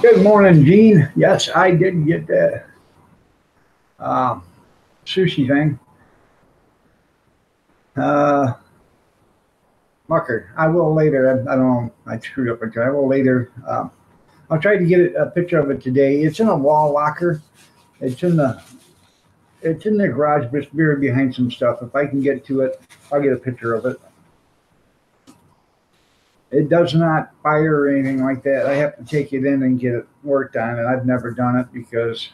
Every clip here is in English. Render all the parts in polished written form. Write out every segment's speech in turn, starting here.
Good morning, Gene. Yes, I did get that uh, sushi thing. Uh, Mucker, I will later. I don't know. I screwed up. I will later. I'll try to get a picture of it today. It's in a wall locker. It's in the it's in the garage, but it's buried behind some stuff. If I can get to it, I'll get a picture of it. It does not fire or anything like that. I have to take it in and get it worked on, and I've never done it because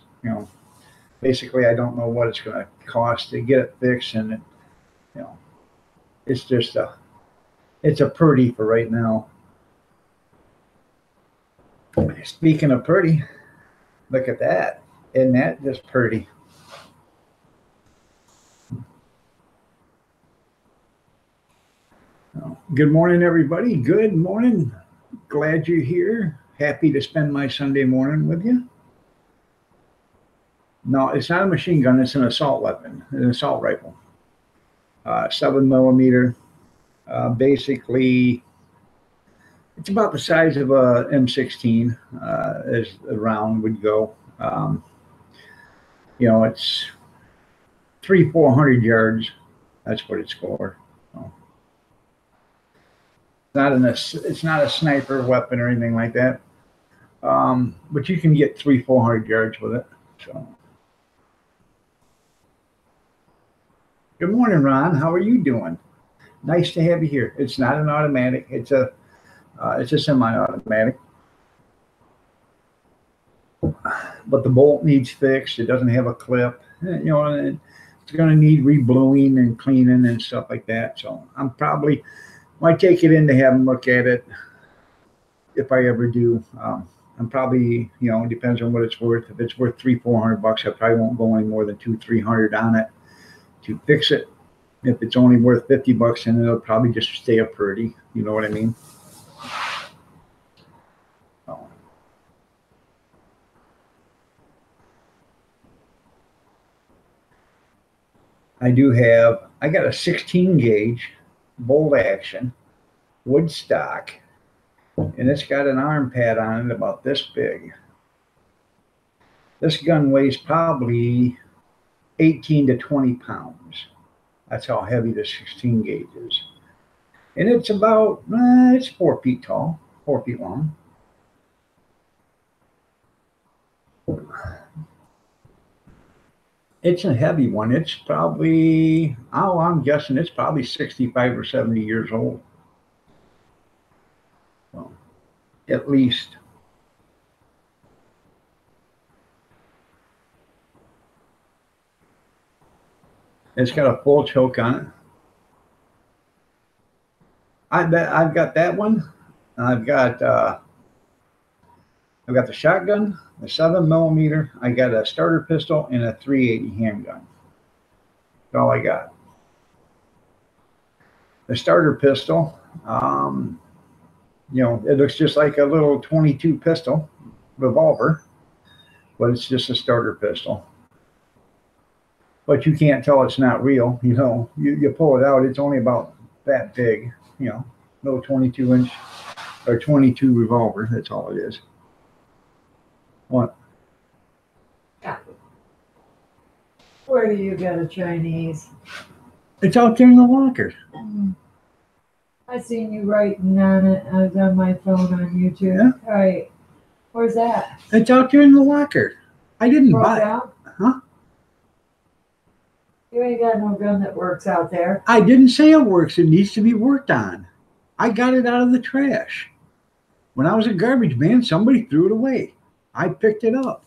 basically I don't know what it's going to cost to get it fixed, and you know, it's just it's a pretty for right now. Speaking of pretty, look at that. Isn't that just pretty? Good morning, everybody. Good morning. Glad you're here. Happy to spend my Sunday morning with you. No, it's not a machine gun. It's an assault weapon, an assault rifle. 7 millimeter. Basically, it's about the size of a M16 as a round would go. It's 400 yards. That's what it's for. So, it's not a sniper weapon or anything like that. But you can get 400 yards with it. So, good morning, Ron. How are you doing? Nice to have you here. It's not an automatic. It's a semi-automatic. But the bolt needs fixed. It doesn't have a clip. It's going to need rebluing and cleaning and stuff like that. So I'm probably might take it in to have them look at it if I ever do. I'm probably, it depends on what it's worth. If it's worth $300-400, I probably won't go any more than $200-300 on it to fix it. If it's only worth $50, then it'll probably just stay up pretty. You know what I mean? So. I got a 16 gauge bolt action wood stock, and it's got an arm pad on it about this big. This gun weighs probably 18 to 20 pounds. That's how heavy the 16 gauge is. And it's about, it's 4 feet tall, 4 feet long. It's a heavy one. It's probably, I'm guessing it's probably 65 or 70 years old. Well, at least. It's got a full choke on it. I've got that one. I've got the shotgun, the 7 millimeter. I got a starter pistol and a 380 handgun. That's all I got. The starter pistol, it looks just like a little 22 pistol revolver, but it's just a starter pistol. But you can't tell it's not real. You pull it out, it's only about that big. Little 22-inch or 22 revolver. That's all it is. What? Where do you get a Chinese? It's out there in the locker. I seen you writing on it. I was on my phone on YouTube. Yeah. Right. Where's that? It's out there in the locker. I didn't buy it. Huh? You ain't got no gun that works out there. I didn't say it works. It needs to be worked on. I got it out of the trash. When I was a garbage man, somebody threw it away. I picked it up.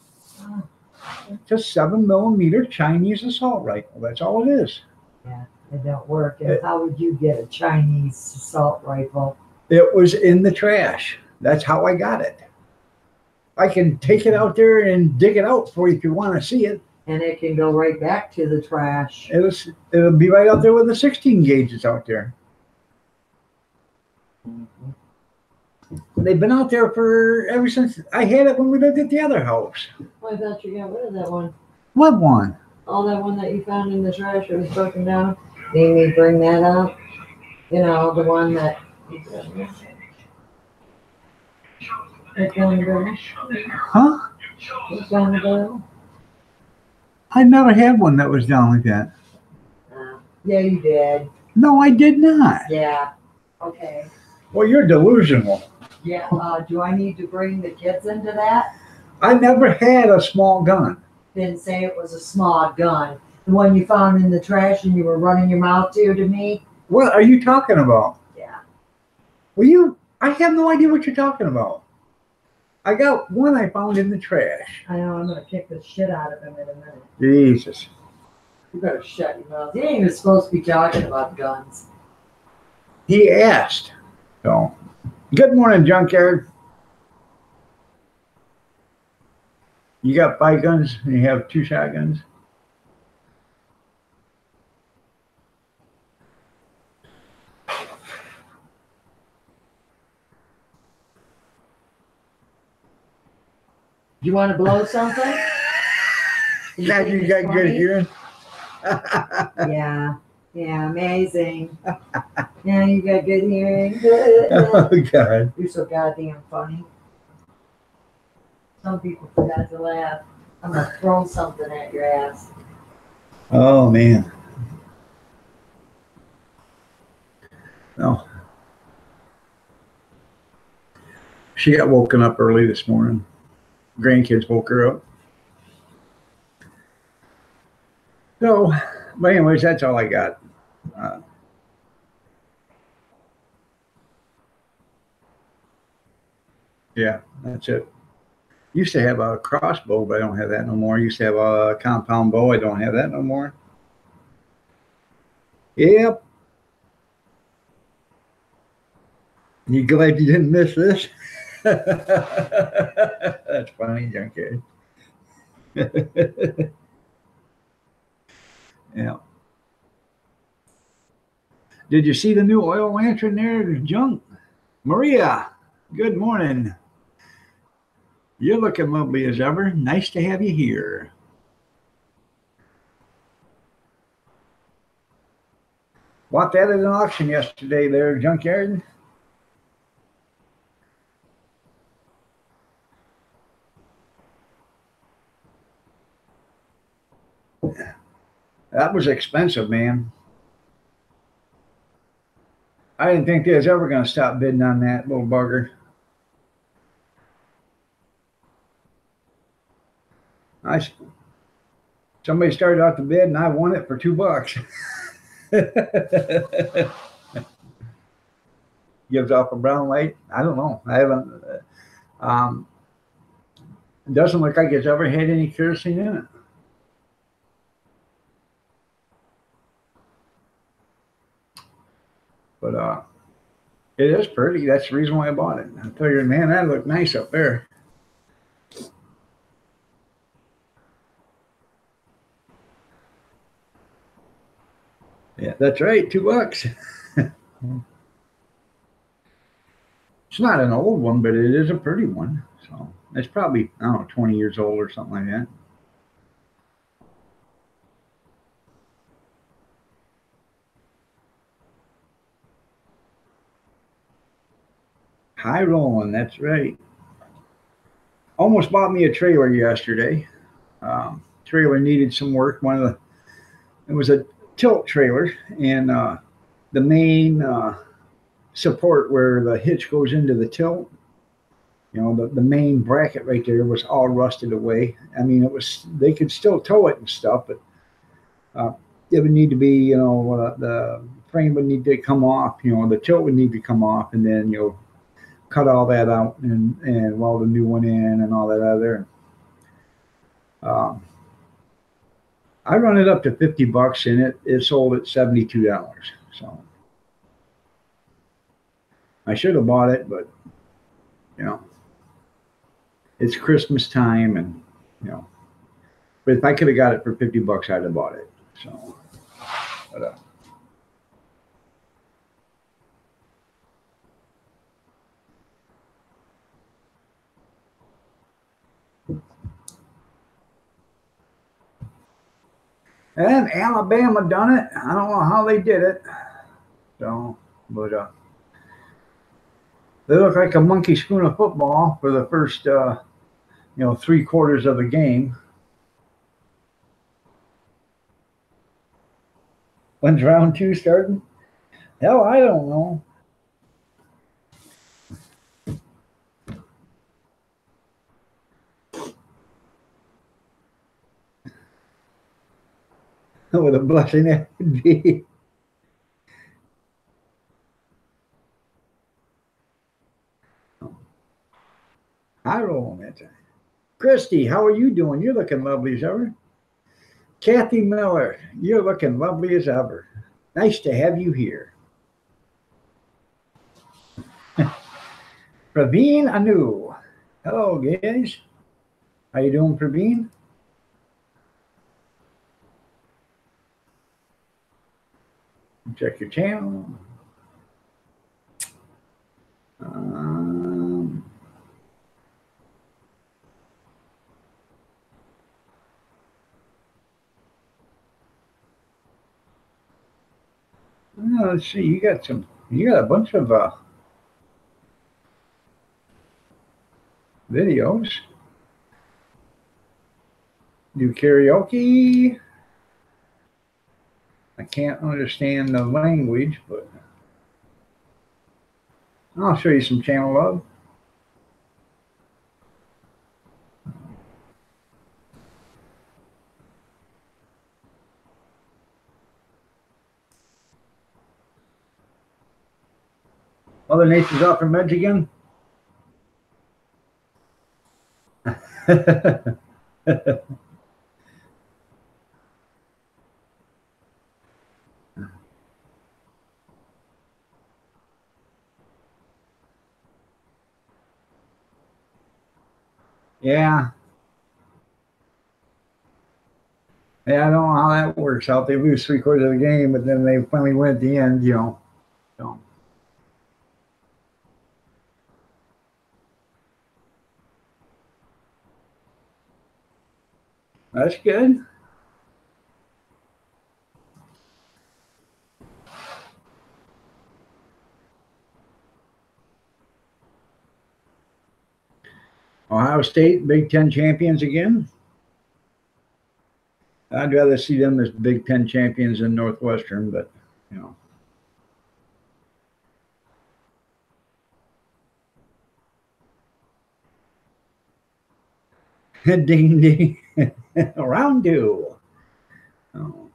It's a 7 millimeter Chinese assault rifle. That's all it is. Yeah, it don't work. And how would you get a Chinese assault rifle? It was in the trash. That's how I got it. I can take it out there and dig it out for you if you want to see it. And it can go right back to the trash. It'll be right out there with the 16 gauges out there. They've been out there ever since I had it when we lived at the other house. Well, I thought you got rid of that one. What one? Oh, that one that you found in the trash that was broken down. Made me bring that up. The one that. That gun barrel. Huh? That gun barrel. I never had one that was down like that. Yeah, you did. No, I did not. Yeah. Okay. Well, you're delusional. Yeah. Do I need to bring the kids into that? I never had a small gun. Didn't say it was a small gun. The one you found in the trash and you were running your mouth to me? What are you talking about? Yeah. Well, I have no idea what you're talking about. I got one I found in the trash. I know, I'm going to kick the shit out of him in a minute. Jesus. You better shut your mouth. You ain't even supposed to be talking about guns. He asked. So, good morning, Junkyard. You got 5 guns and you have 2 shotguns? You want to blow something? Yeah, you got good hearing? Yeah. Yeah, amazing. Yeah, you got good hearing. Oh, God. You're so goddamn funny. Some people forgot to laugh. I'm going to throw something at your ass. Oh, man. No. She got woken up early this morning. Grandkids woke her up. So, but anyways, that's all I got. Yeah, that's it. Used to have a crossbow, but I don't have that no more. Used to have a compound bow. I don't have that no more. Yep. You glad you didn't miss this? That's funny, Junkyard. Yeah. Did you see the new oil lantern there? There's junk. Maria, good morning. You're looking lovely as ever. Nice to have you here. Bought that at an auction yesterday there, Junkyard. That was expensive, man. I didn't think they was ever going to stop bidding on that little bugger. Somebody started out the bid and I won it for $2. Gives off a brown light. I don't know. I haven't. It doesn't look like it's ever had any kerosene in it. But it is pretty. That's the reason why I bought it. I figured, man, that looked nice up there. Yeah, that's right. $2. It's not an old one, but it is a pretty one. So it's probably, I don't know, 20 years old or something like that. High rolling, that's right. Almost bought me a trailer yesterday. Trailer needed some work. It was a tilt trailer, and the main support where the hitch goes into the tilt, you know, the main bracket right there was all rusted away. I mean, they could still tow it and stuff, but it would need to be, you know, the frame would need to come off, you know, the tilt would need to come off, and then you'll cut all that out and weld a new one in and all that other. I run it up to $50 and it sold at $72. So I should have bought it, but you know, it's Christmas time and you know, but if I could have got it for $50, I'd have bought it. So, but, and Alabama done it. I don't know how they did it. So, but They look like a monkey schooner football for the first, 3 quarters of the game. When's round 2 starting? Hell, I don't know. With a blessing that would be. I roll it. Christy, how are you doing? You're looking lovely as ever. Kathy Miller, you're looking lovely as ever. Nice to have you here. Praveen Anu. Hello, guys. How you doing, Praveen? Check your channel. Let's see. You got a bunch of videos. Do karaoke. I can't understand the language, but I'll show you some channel love. Mother Nature's off her meds again. Yeah. Yeah, I don't know how that works out. They lose 3/4 of the game, but then they finally win at the end, So. That's good. Ohio State, Big Ten champions again. I'd rather see them as Big Ten champions than Northwestern, but you know. Ding ding. Round 2. Oh.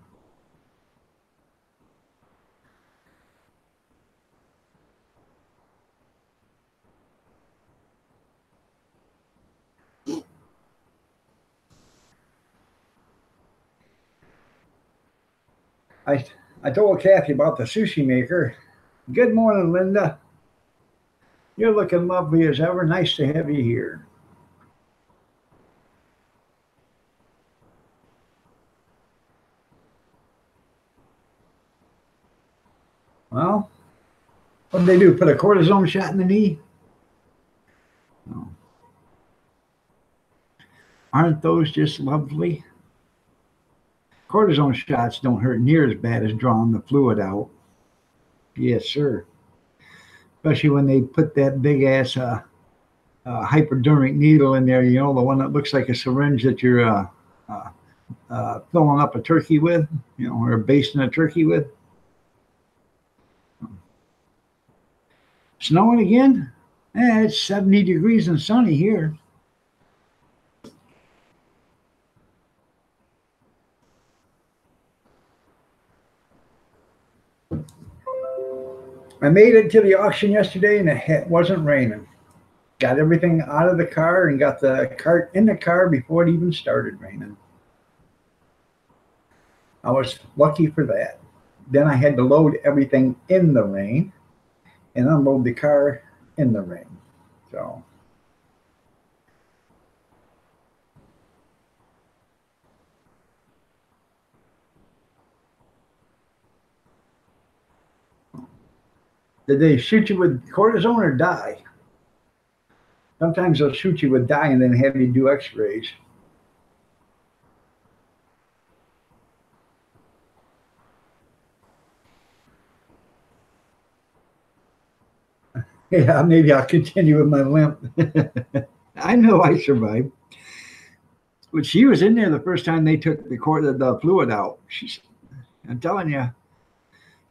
I told Kathy about the sushi maker. Good morning, Linda. You're looking lovely as ever. Nice to have you here. Well, what did they do? Put a cortisone shot in the knee? No. Aren't those just lovely? Cortisone shots don't hurt near as bad as drawing the fluid out. Yes, sir. Especially when they put that big ass hypodermic needle in there, the one that looks like a syringe that you're filling up a turkey with, or basting a turkey with. Snowing again? It's 70 degrees and sunny here. I made it to the auction yesterday and it wasn't raining. Got everything out of the car and got the cart in the car before it even started raining. I was lucky for that. Then I had to load everything in the rain and unload the car in the rain. So. Did they shoot you with cortisone or dye? Sometimes they'll shoot you with dye and then have you do x-rays. Yeah, maybe I'll continue with my limp. I know I survived. But she was in there the first time they took the fluid out. I'm telling you,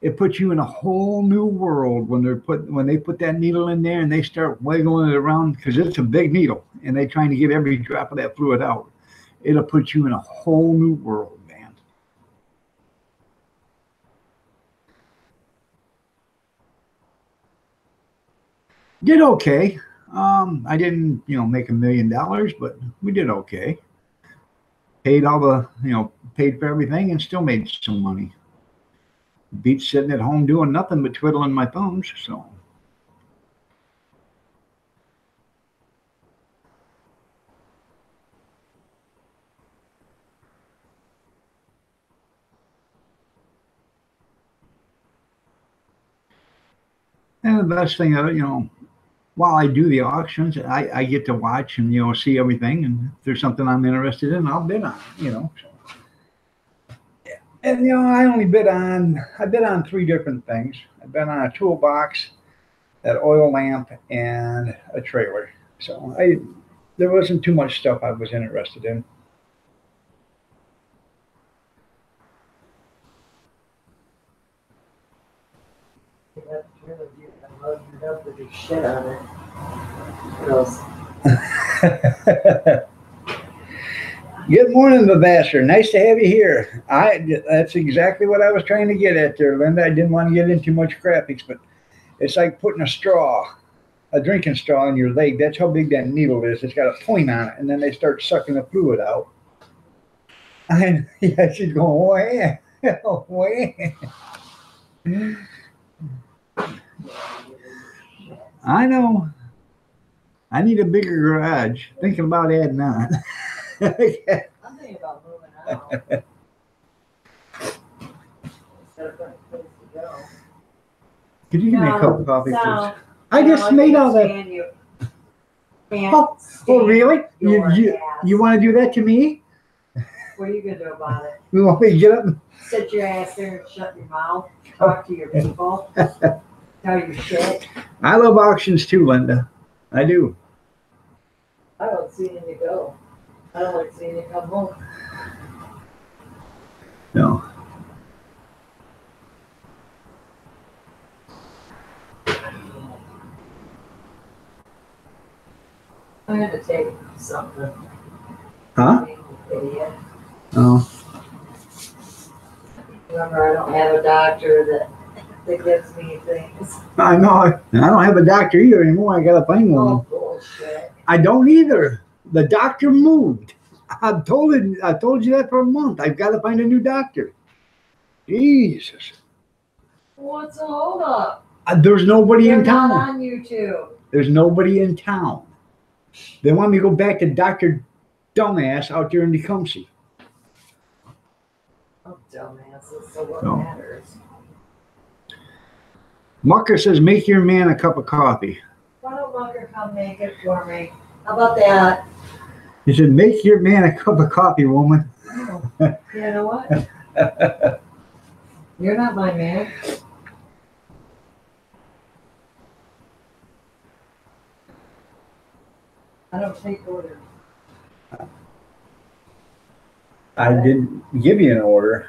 it puts you in a whole new world when they put that needle in there and they start wiggling it around because it's a big needle and they're trying to get every drop of that fluid out. It'll put you in a whole new world, man. Did okay. I didn't, make $1 million, but we did okay. Paid all the, paid for everything and still made some money. Beats sitting at home doing nothing but twiddling my thumbs. So. And the best thing of it, while I do the auctions, I get to watch and see everything. And if there's something I'm interested in, I'll bid on. So. And I bid on 3 different things. I bid on a toolbox, that oil lamp, and a trailer. So there wasn't too much stuff I was interested in. That trailer, you can load it up with your shit on it. Gross. Good morning, Vavassar. Nice to have you here. That's exactly what I was trying to get at there, Linda. I didn't want to get into much graphics, but it's like putting a drinking straw in your leg. That's how big that needle is. It's got a point on it, and then they start sucking the fluid out. And yeah, she's going, wah, wah. I know. I need a bigger garage. Thinking about adding on. I'm thinking about moving out. Instead of putting a place to go. Could you give me a cup of coffee, So, please? I just made all that. Oh, really? You want to do that to me? What are you going to do about it? You want me to get up? Sit your ass there and shut your mouth. Talk to your people. Tell your shit. I love auctions too, Linda. I do. I don't see any to go. I don't like seeing you come home. No. I'm going to take something. Huh? Idiot. Oh. Remember, I don't have a doctor that gives me things. I know. I don't have a doctor either anymore. I got to find one. Oh, bullshit. I don't either. The doctor moved. I've told you that for a month. I've got to find a new doctor. Jesus. What's the hold up? There's nobody You're in town. not on YouTube. There's nobody in town. They want me to go back to Dr. Dumbass out there in Tecumseh. Oh, dumbasses. So what No. matters? Mucker says, make your man a cup of coffee. Why don't Mucker come make it for me? How about that? He said, make your man a cup of coffee, woman. Oh, you know what? You're not my man. I don't take orders. I didn't give you an order.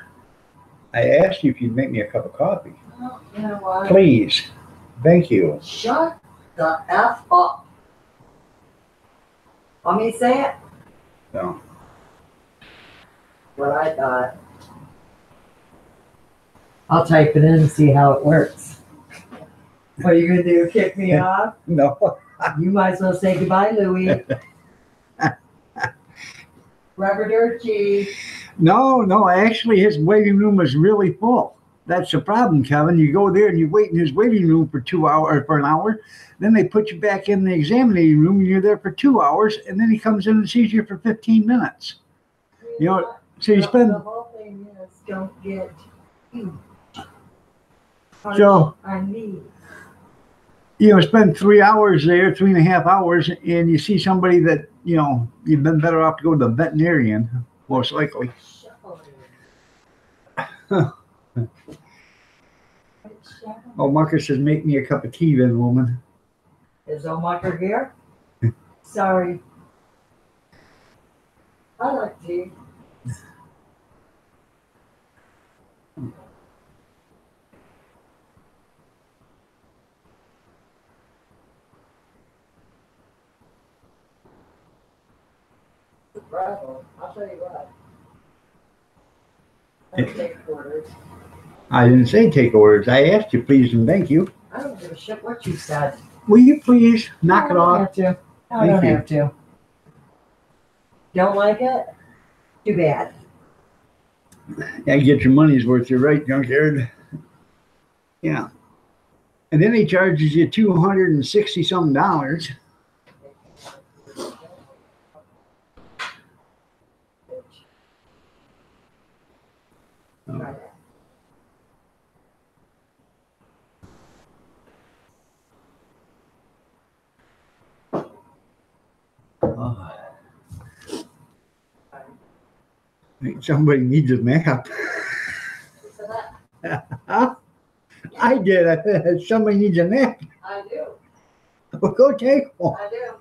I asked you if you'd make me a cup of coffee. Well, you know what? Please. Thank you. Shut the F up. Want me to say it? No. What I thought. I'll type it in and see how it works. What are you going to do? Kick me off? No. You might as well say goodbye, Louie. Rubber Dirty. No. Actually, his waiting room is really full. That's the problem, Kevin. You go there and you wait in his waiting room for 2 hours or for an hour. Then they put you back in the examining room and you're there for 2 hours. And then he comes in and sees you for 15 minutes. You know, so you spend. The whole thing is don't get huge. So, I need. Spend 3 hours there, 3.5 hours, and you see somebody that, you've been better off to go to the veterinarian, most likely. Oh, Marcus says, make me a cup of tea then, woman. Is Omaker here? Sorry. I like tea. Bravo. I'll tell you what. I don't take orders. I didn't say take orders. I asked you please and thank you. I don't give a shit what you said. Will you please knock it off? Have to. I Thank don't you. have to. Don't like it? Too bad. Yeah, get your money's worth. You're right, junkyard. Yeah. And then he charges you $260 something. Oh. Oh. I think somebody needs a nap. I did. Somebody needs a nap. I do. Well, go take one. I do.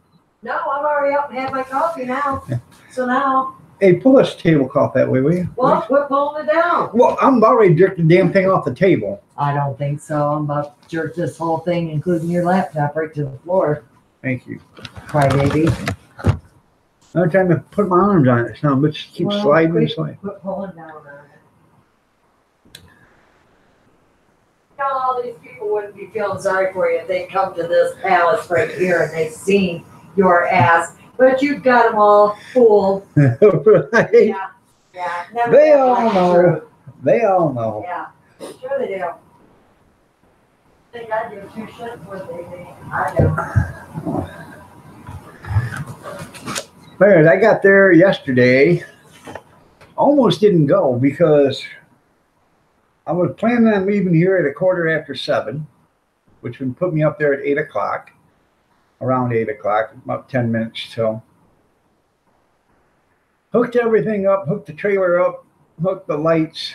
No, I'm already up and had my coffee now. So now, Hey, pull this tablecloth that way, will you? well, quit pulling it down. Well, I'm already jerked the damn thing off the table. I don't think so. I'm about to jerk this whole thing, including your laptop, right to the floor. Thank you. Crybaby. I'm trying to put my arms on it. Now, but keep Well, sliding and quit- sliding. Quit pulling down on it. Tell all these people wouldn't be feeling sorry for you if they come to this palace right here and they seen your ass. But you've got them all fooled. Right? Yeah. Yeah. Never They get all like know. truth. They all know. Yeah. Sure they do. Think I give two shits what they think. I do. Anyways, I got there yesterday. Almost didn't go because I was planning on leaving here at 7:15, which would put me up there at 8 o'clock, around 8 o'clock, about 10 minutes till. Hooked everything up, hooked the trailer up, hooked the lights,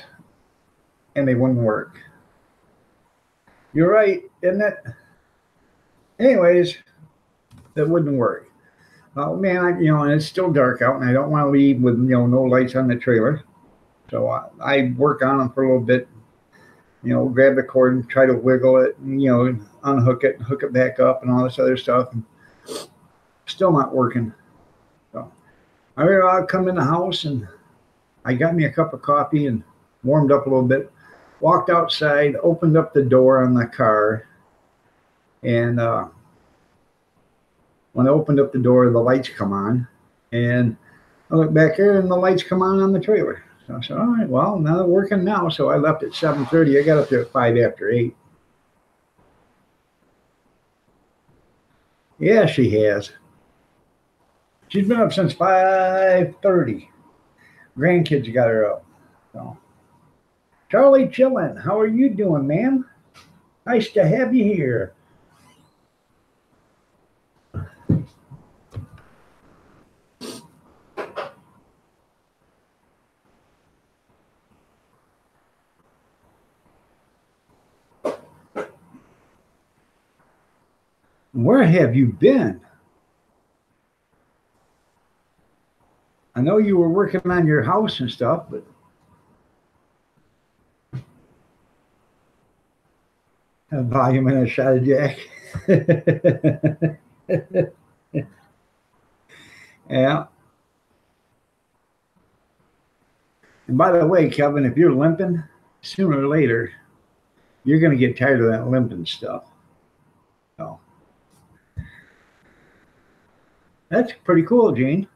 and they wouldn't work. You're right, isn't it? Anyways, that wouldn't work. Oh man, and it's still dark out, and I don't want to leave with no lights on the trailer. So I work on them for a little bit. Grab the cord and try to wiggle it, and, unhook it, hook it back up, and all this other stuff. And still not working. So I'll come in the house, and I got me a cup of coffee and warmed up a little bit. Walked outside, opened up the door on the car, and when I opened up the door, the lights come on, and I look back there, and the lights come on the trailer. So I said, all right, well, now they're working now. So I left at 7:30. I got up there at 8:05. Yeah, she has. She's been up since 5:30. Grandkids got her up. So, Charlie Chillin, how are you doing, man? Nice to have you here. Where have you been? I know you were working on your house and stuff, but have volume and a shot of Jack. Yeah. And by the way, Kevin, if you're limping, sooner or later, you're going to get tired of that limping stuff. So that's pretty cool, Gene.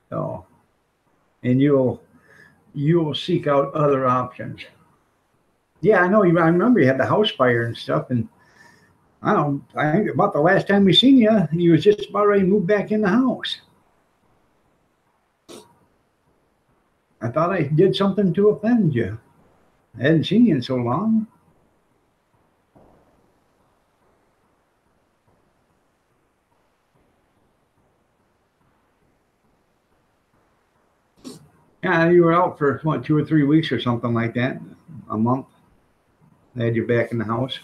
So, and you'll seek out other options. Yeah, I know. I remember you had the house fire and stuff, and I think about the last time we seen you, you was just about ready to move back in the house. I thought I did something to offend you. I hadn't seen you in so long. Yeah, you were out for, 2 or 3 weeks or something like that, a month. They had you back in the house.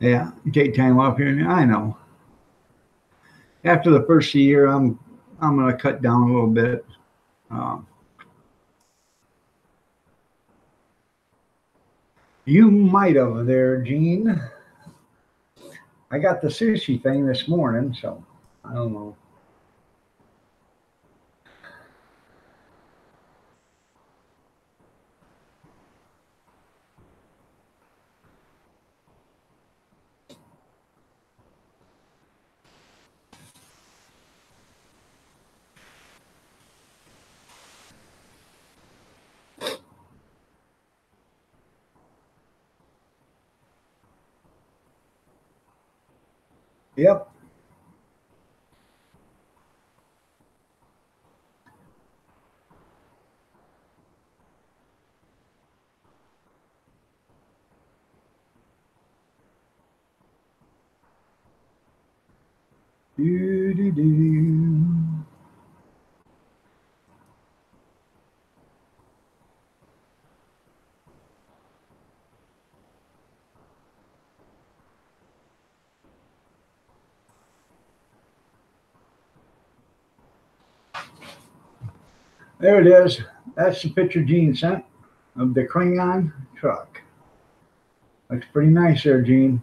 Yeah, you take time off here. I know. After the first of the year, I'm going to cut down a little bit. Um, you might have there, Gene. I got the sushi thing this morning, so I don't know. Yep. Do, do, do. There it is. That's the picture Gene sent of the Klingon truck. Looks pretty nice there, Gene.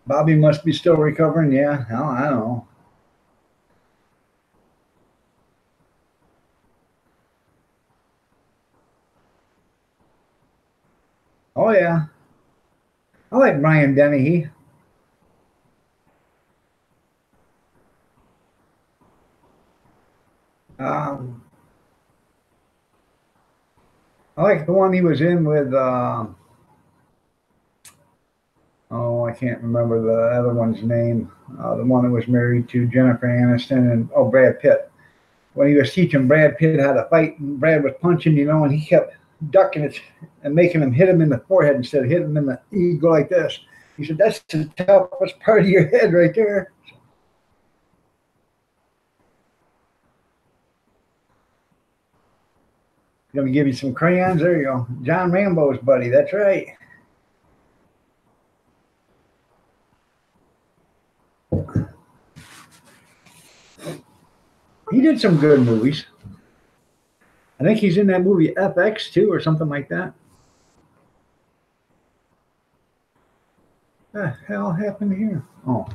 Bobby must be still recovering. Yeah, I don't know. Oh yeah, I like Brian Dennehy. Um, I like the one he was in with. Oh, I can't remember the other one's name. The one that was married to Jennifer Aniston and Brad Pitt. When he was teaching Brad Pitt how to fight, and Brad was punching, and he kept ducking it and making him hit him in the forehead instead of hitting him in the. He'd go like this. He said, "That's the toughest part of your head right there." Let me give you some crayons. There you go. John Rambo's buddy. That's right. He did some good movies. I think he's in that movie FX too, or something like that. What the hell happened here? Oh,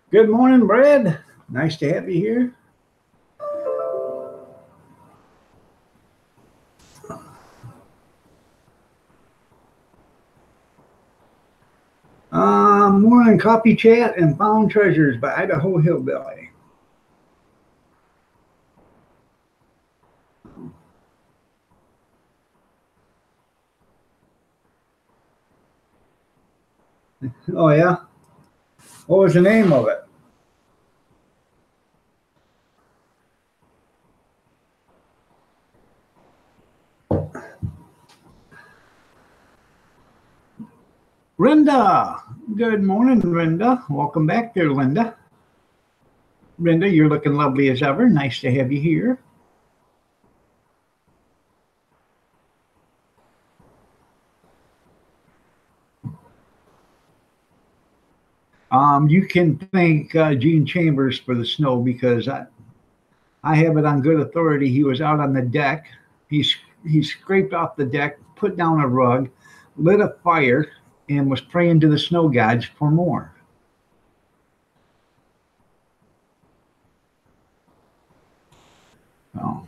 good morning, Brad. Nice to have you here. Morning Coffee Chat and Found Treasures by Idaho Hillbilly. Oh yeah. What was the name of it? Linda. Good morning, Linda. Welcome back there, Linda. Linda, you're looking lovely as ever. Nice to have you here. You can thank Gene Chambers for the snow because I have it on good authority. He was out on the deck. He scraped off the deck, put down a rug, lit a fire, and was praying to the snow gods for more. So,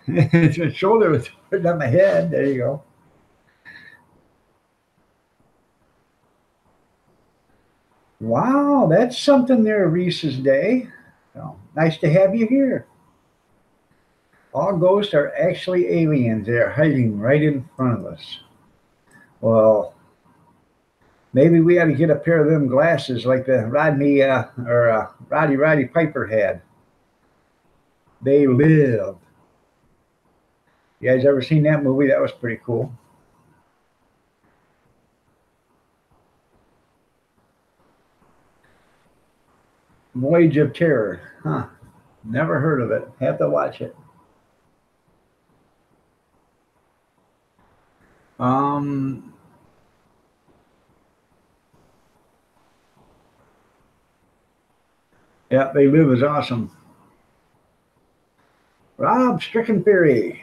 his shoulder was on my head. There you go. Wow, that's something there, Reese's Day. So Nice to have you here. All ghosts are actually aliens. They're hiding right in front of us. Well, maybe we ought to get a pair of them glasses like the Roddy Piper had. They live. You guys ever seen that movie? That was pretty cool. Voyage of Terror. Huh. Never heard of it. Have to watch it. Um, yeah, They Live is awesome. Rob Strickenberry,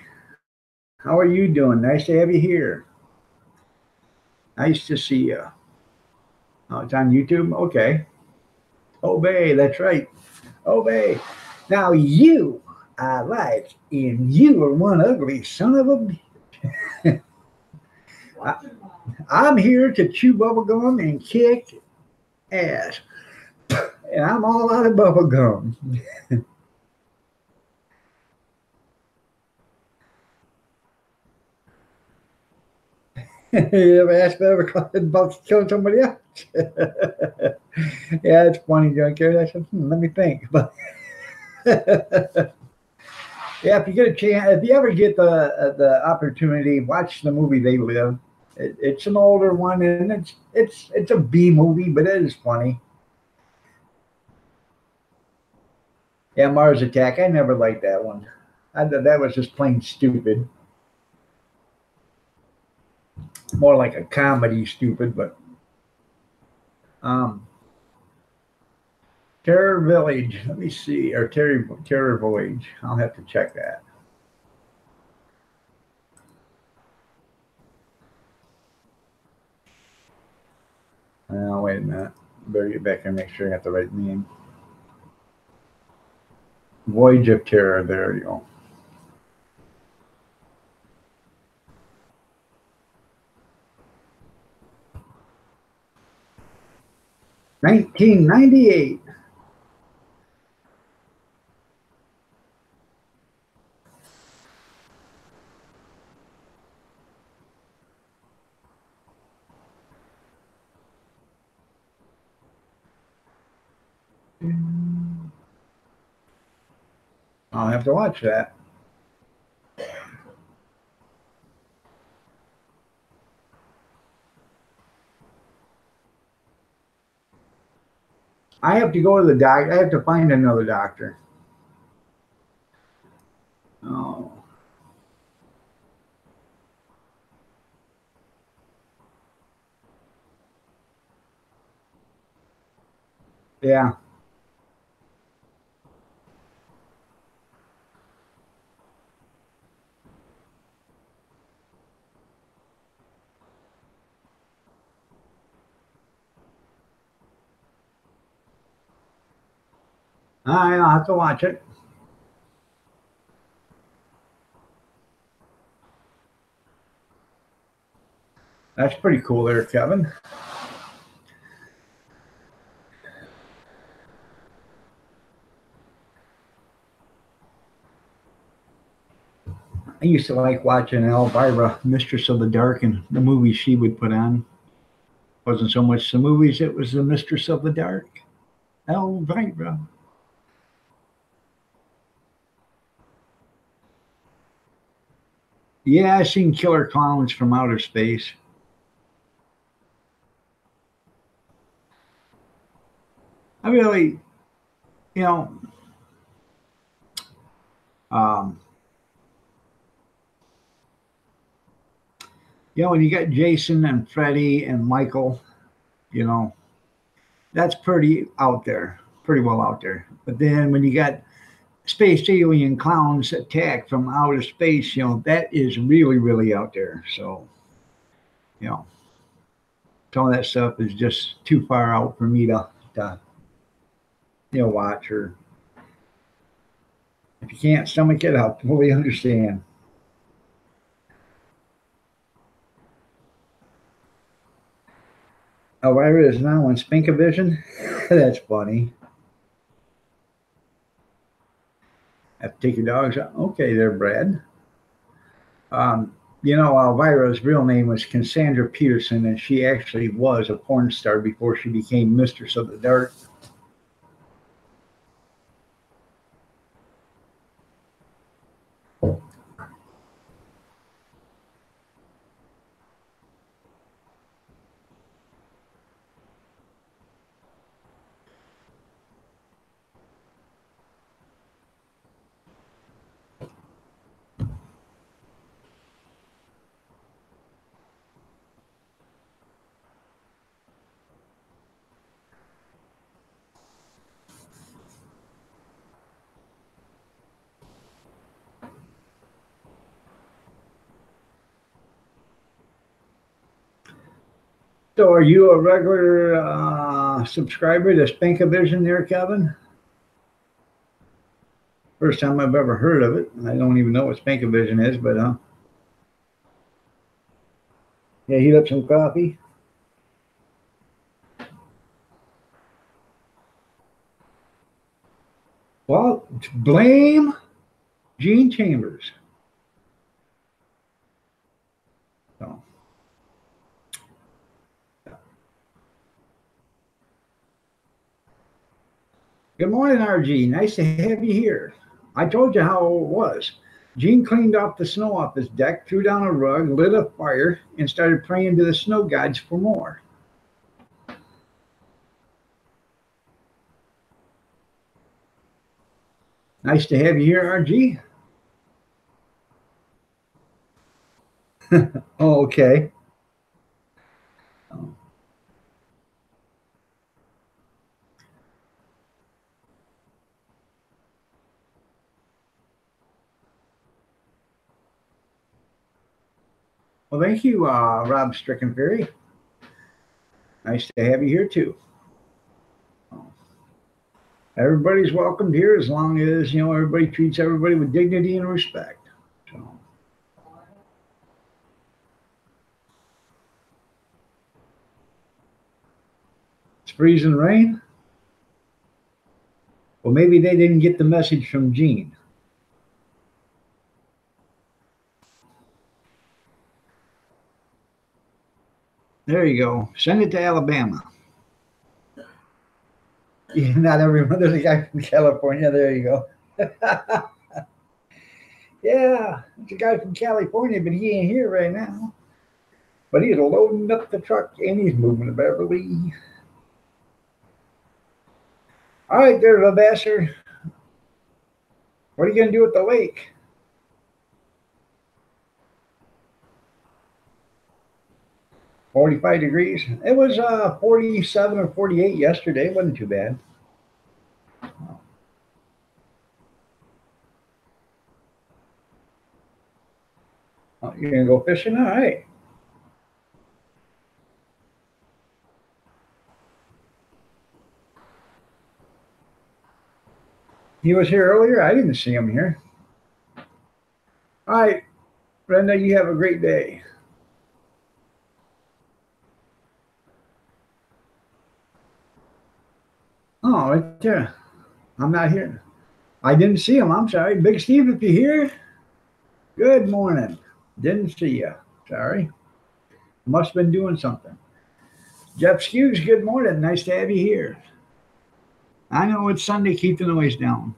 how are you doing? Nice to have you here. Nice to see you. Oh, it's on YouTube? Okay. Obey, that's right. Obey. Now you I like, and you are one ugly son of a. I, I'm here to chew bubblegum and kick ass. And I'm all out of bubblegum. You ever asked me ever about killing somebody else? Yeah, it's funny, Junkyard. I said, let me think. But yeah, if you get a chance, if you ever get the opportunity, watch the movie They Live. It's an older one, and it's a B movie, but it is funny. Yeah, Mars Attack. I never liked that one. I thought that was just plain stupid. More like a comedy, stupid. But um, Terror Village. Let me see, or Terror Voyage. I'll have to check that. Wait a minute. Better get back and make sure I got the right name. Voyage of Terror. There you go. 1998. I'll have to watch that. I have to go to the doctor. I have to find another doctor. Oh, yeah. I'll have to watch it. That's pretty cool there, Kevin. I used to like watching Elvira, Mistress of the Dark, and the movies she would put on. Wasn't so much the movies, it was the Mistress of the Dark. Elvira. Yeah, I seen Killer Clowns from Outer Space. I really, you know, um, when you got Jason and Freddy and Michael, you know, that's pretty out there, pretty well out there. But then when you got space alien clowns attack from outer space, that is really, really out there. So, you know, some of that stuff is just too far out for me to watch. Or if you can't stomach it, I'll totally understand. Elvira is now on Spinkavision. That's funny. Have to take your dogs out. Okay, there, Brad. You know, Elvira's real name was Cassandra Peterson, and she actually was a porn star before she became Mistress of the Dark. So, are you a regular subscriber to Spankavision there, Kevin? First time I've ever heard of it. I don't even know what Spankavision is, but yeah, heat up some coffee. Well, blame Gene Chambers. So, good morning, RG. Nice to have you here. I told you how it was. Gene cleaned off the snow off his deck, threw down a rug, lit a fire, and started praying to the snow gods for more. Nice to have you here, RG. Oh, okay. Well, thank you, Rob Strickenferry. Nice to have you here, too. Everybody's welcomed here as long as, you know, everybody treats everybody with dignity and respect. So, it's freezing rain. Well, maybe they didn't get the message from Gene. There you go. Send it to Alabama. Yeah, not everyone. There's a guy from California. There you go. Yeah, it's a guy from California, but he ain't here right now. But he's loading up the truck and he's moving to Beverly. All right, there, Vassar. What are you going to do at the lake? $45 degrees. It was 47 or 48 yesterday. It wasn't too bad. Oh, you're going to go fishing? All right. He was here earlier. I didn't see him here. All right, Brenda, you have a great day. Oh, right there. I'm not here. I didn't see him. I'm sorry. Big Steve, if you're here, good morning. Didn't see you. Sorry. Must have been doing something. Jeff Hughes, good morning. Nice to have you here. I know it's Sunday. Keep the noise down.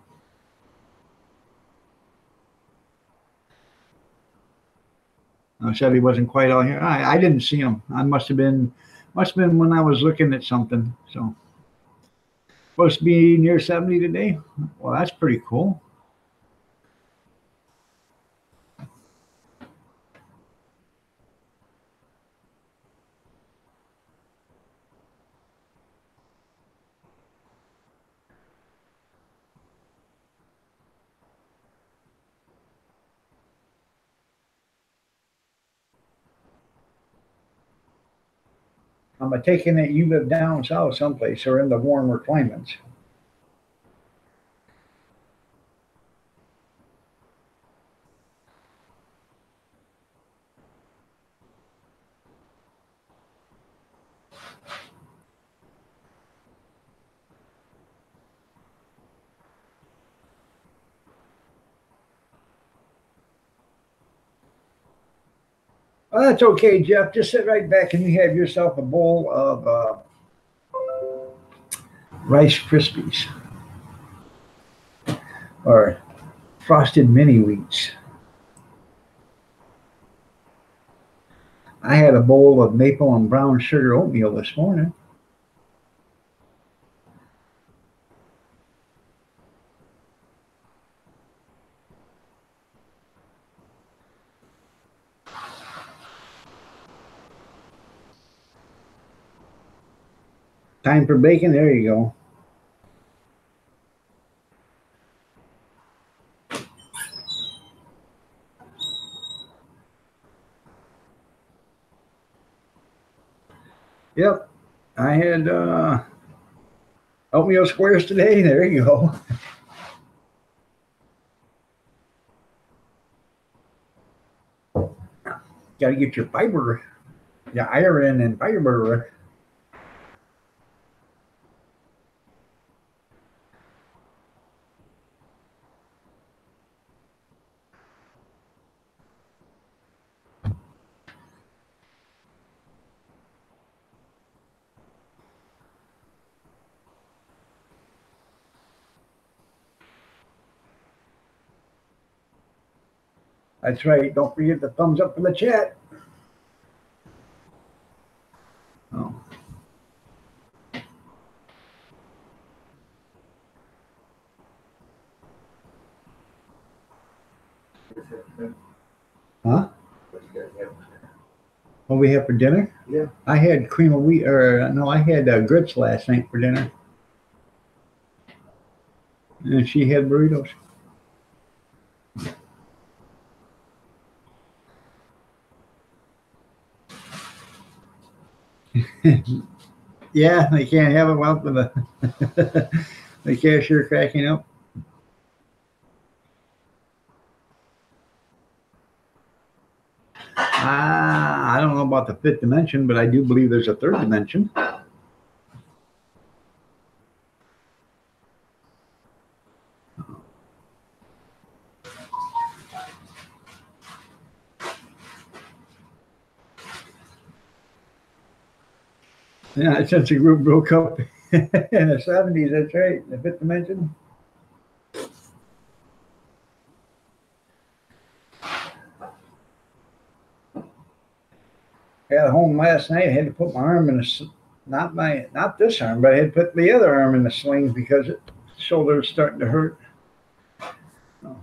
Said he wasn't quite out here. I didn't see him. I must have been when I was looking at something. So supposed to be near 70 today. Well, that's pretty cool. I'm taking it you live down south someplace or in the warmer climates. Well, that's okay, Jeff. Just sit right back and you have yourself a bowl of Rice Krispies or Frosted Mini Wheats. I had a bowl of maple and brown sugar oatmeal this morning. Time for bacon. There you go. Yep. I had oatmeal squares today. There you go. Got to get your fiber, your iron and fiber. That's right. Don't forget the thumbs up for the chat. Oh. Huh? What we have for dinner? Yeah. I had cream of wheat, or no, I had grits last night for dinner. And she had burritos. Yeah, they can't have it without the cashier cracking up. I don't know about the fifth dimension, but I do believe there's a third dimension. Yeah, since the group broke up in the 70s, that's right, the fifth dimension. Got home last night. I had to put my arm in not this arm, but I had to put the other arm in the sling because the shoulder was starting to hurt. Oh.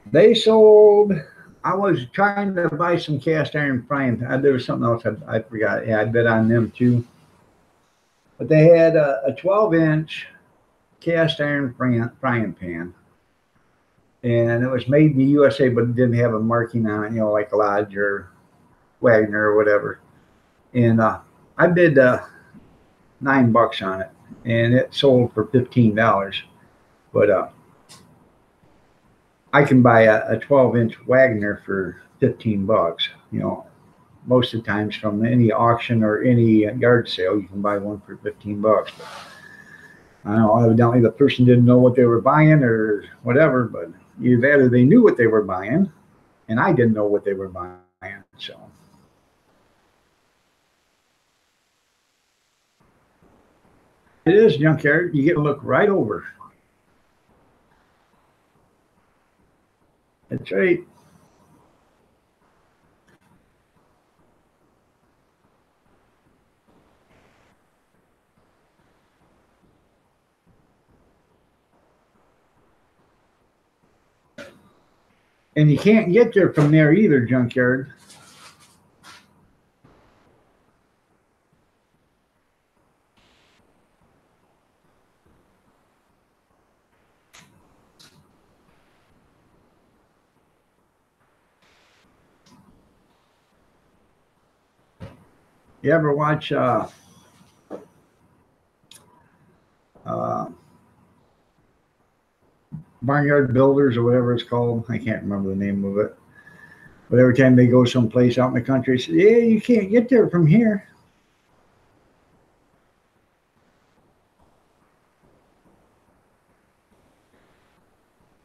They sold. I was trying to buy some cast iron frying pan. There was something else I forgot. Yeah, I bet on them too. But they had a 12-inch cast iron frying pan, and it was made in the USA, but it didn't have a marking on it, you know, like Lodge or Wagner or whatever. And I bid $9 on it, and it sold for $15. But I can buy a 12-inch Wagner for $15. You know, most of the times from any auction or any yard sale, you can buy one for $15. But I don't know, evidently the person didn't know what they were buying or whatever, but either they knew what they were buying, and I didn't know what they were buying. So it is junkyard. You get to look right over. That's right. And you can't get there from there either, junkyard. You ever watch Barnyard Builders or whatever it's called? I can't remember the name of it. But every time they go someplace out in the country, they say, yeah, you can't get there from here.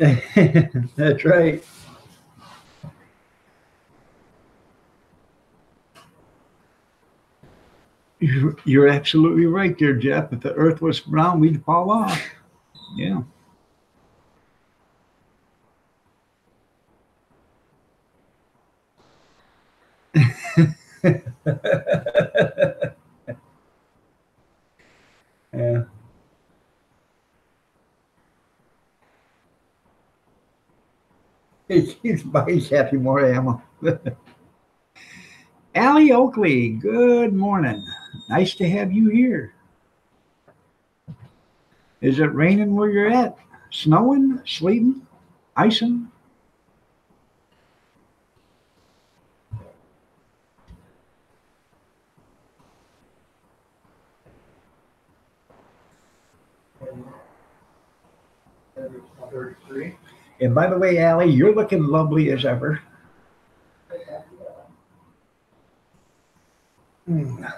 That's right. You're absolutely right there, Jeff. If the earth was round, we'd fall off. Yeah. Yeah. He's happy more ammo. Allie Oakley, good morning. Nice to have you here. Is it raining where you're at? Snowing? Sleeting? Icing? And by the way, Allie, you're looking lovely as ever. Mm.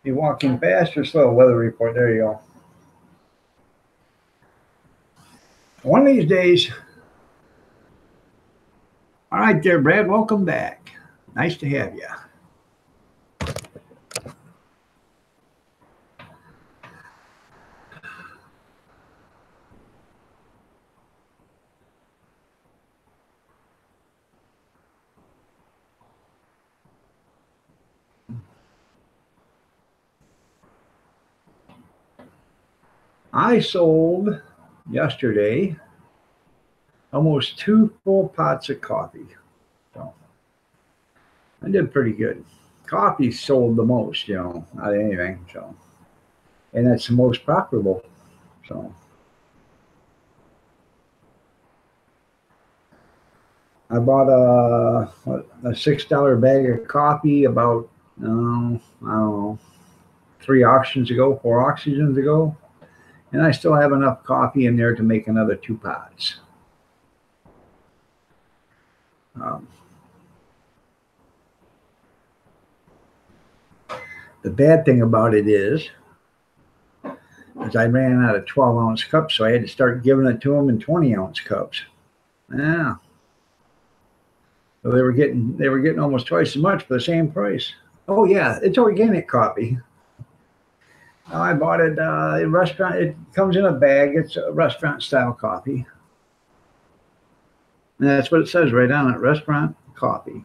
You walking fast or slow? Weather report. There you go. One of these days. All right, there, Brad. Welcome back. Nice to have you. I sold yesterday almost 2 full pots of coffee. So I did pretty good. Coffee sold the most, out of anything. So, and that's the most profitable. So I bought a $6 bag of coffee about I don't know 4 auctions ago, and I still have enough coffee in there to make another 2 pots. Um, the bad thing about it is I ran out of 12-ounce cups, so I had to start giving it to them in 20-ounce cups. Yeah. So they were getting almost twice as much for the same price. Oh yeah, it's organic coffee. I bought it in restaurant. It comes in a bag. It's a restaurant style coffee. And that's what it says right on it. Restaurant coffee.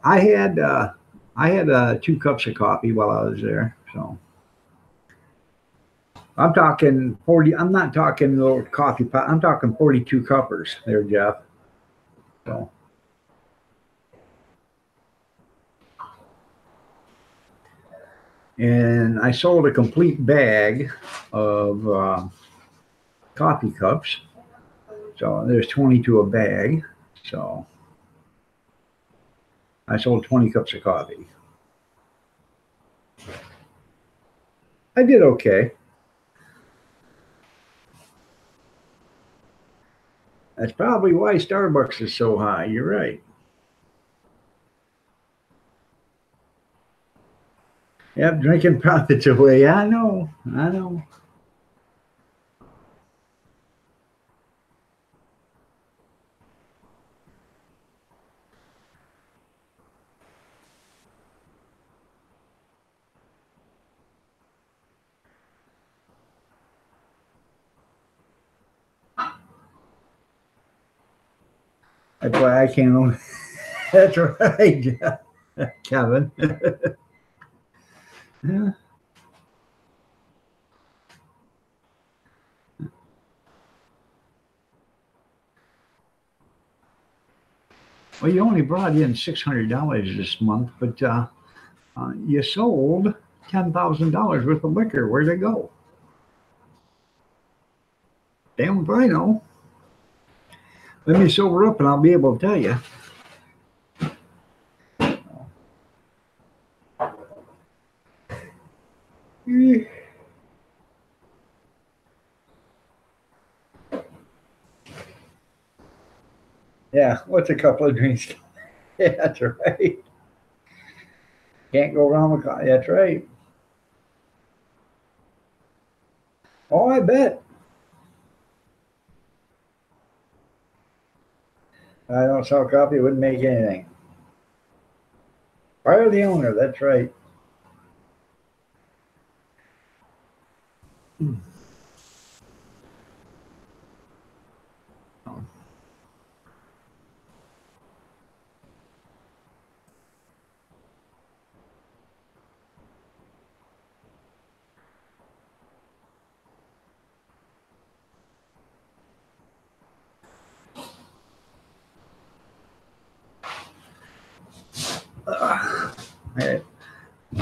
I had 2 cups of coffee while I was there. So I'm talking 40. I'm not talking little coffee pot. I'm talking 42 cuppers there, Jeff. So. And I sold a complete bag of coffee cups. So there's 22 a bag. So I sold 20 cups of coffee. I did okay. That's probably why Starbucks is so high. You're right. Yep, drinking profits away. I know. I know. That's why I can't. That's right, Kevin. Yeah. Well, you only brought in $600 this month, but you sold $10,000 worth of liquor. Where'd it go? Damn if I know. Let me sober up and I'll be able to tell you. Yeah, what's a couple of drinks? Yeah, that's right. Can't go wrong with coffee. That's right. Oh, I bet. I don't sell coffee, wouldn't make anything. Fire the owner, that's right. Hey, I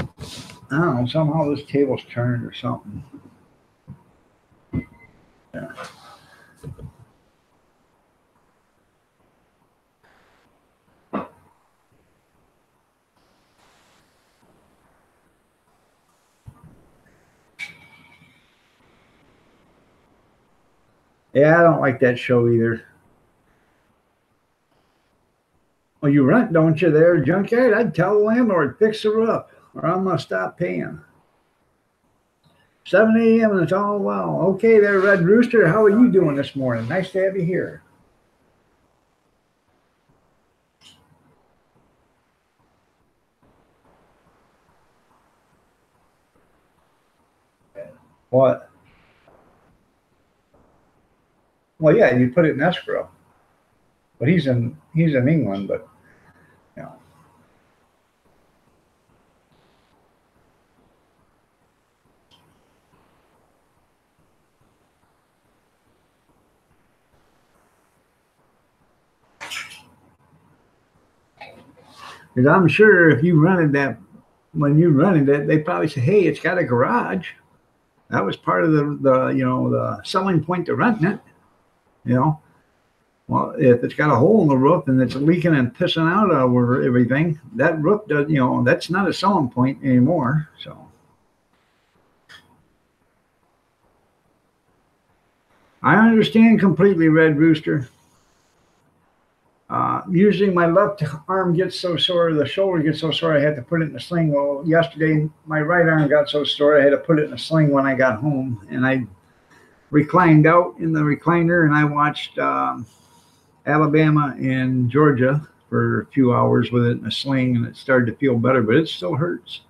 don't know, somehow this table's turned or something. Yeah. Yeah, I don't like that show either. Well, you rent, don't you, there, junkyard? I'd tell the landlord, fix her up, or I'm going to stop paying. 7 a.m. and it's all well. Okay there, Red Rooster. How are you doing this morning? Nice to have you here. What? Well, yeah, you put it in escrow. But he's in England, but you know. Because I'm sure if you rented that, when you rented it, they probably say, "Hey, it's got a garage." That was part of the selling point to renting it. You know, well, if it's got a hole in the roof and it's leaking and pissing out over everything, that roof does. That's not a selling point anymore. So I understand completely, Red Rooster. Usually my left arm gets so sore, the shoulder gets so sore, I had to put it in a sling. Well, yesterday my right arm got so sore, I had to put it in a sling when I got home. And I reclined out in the recliner and I watched Alabama and Georgia for a few hours with it in a sling, and it started to feel better, but it still hurts.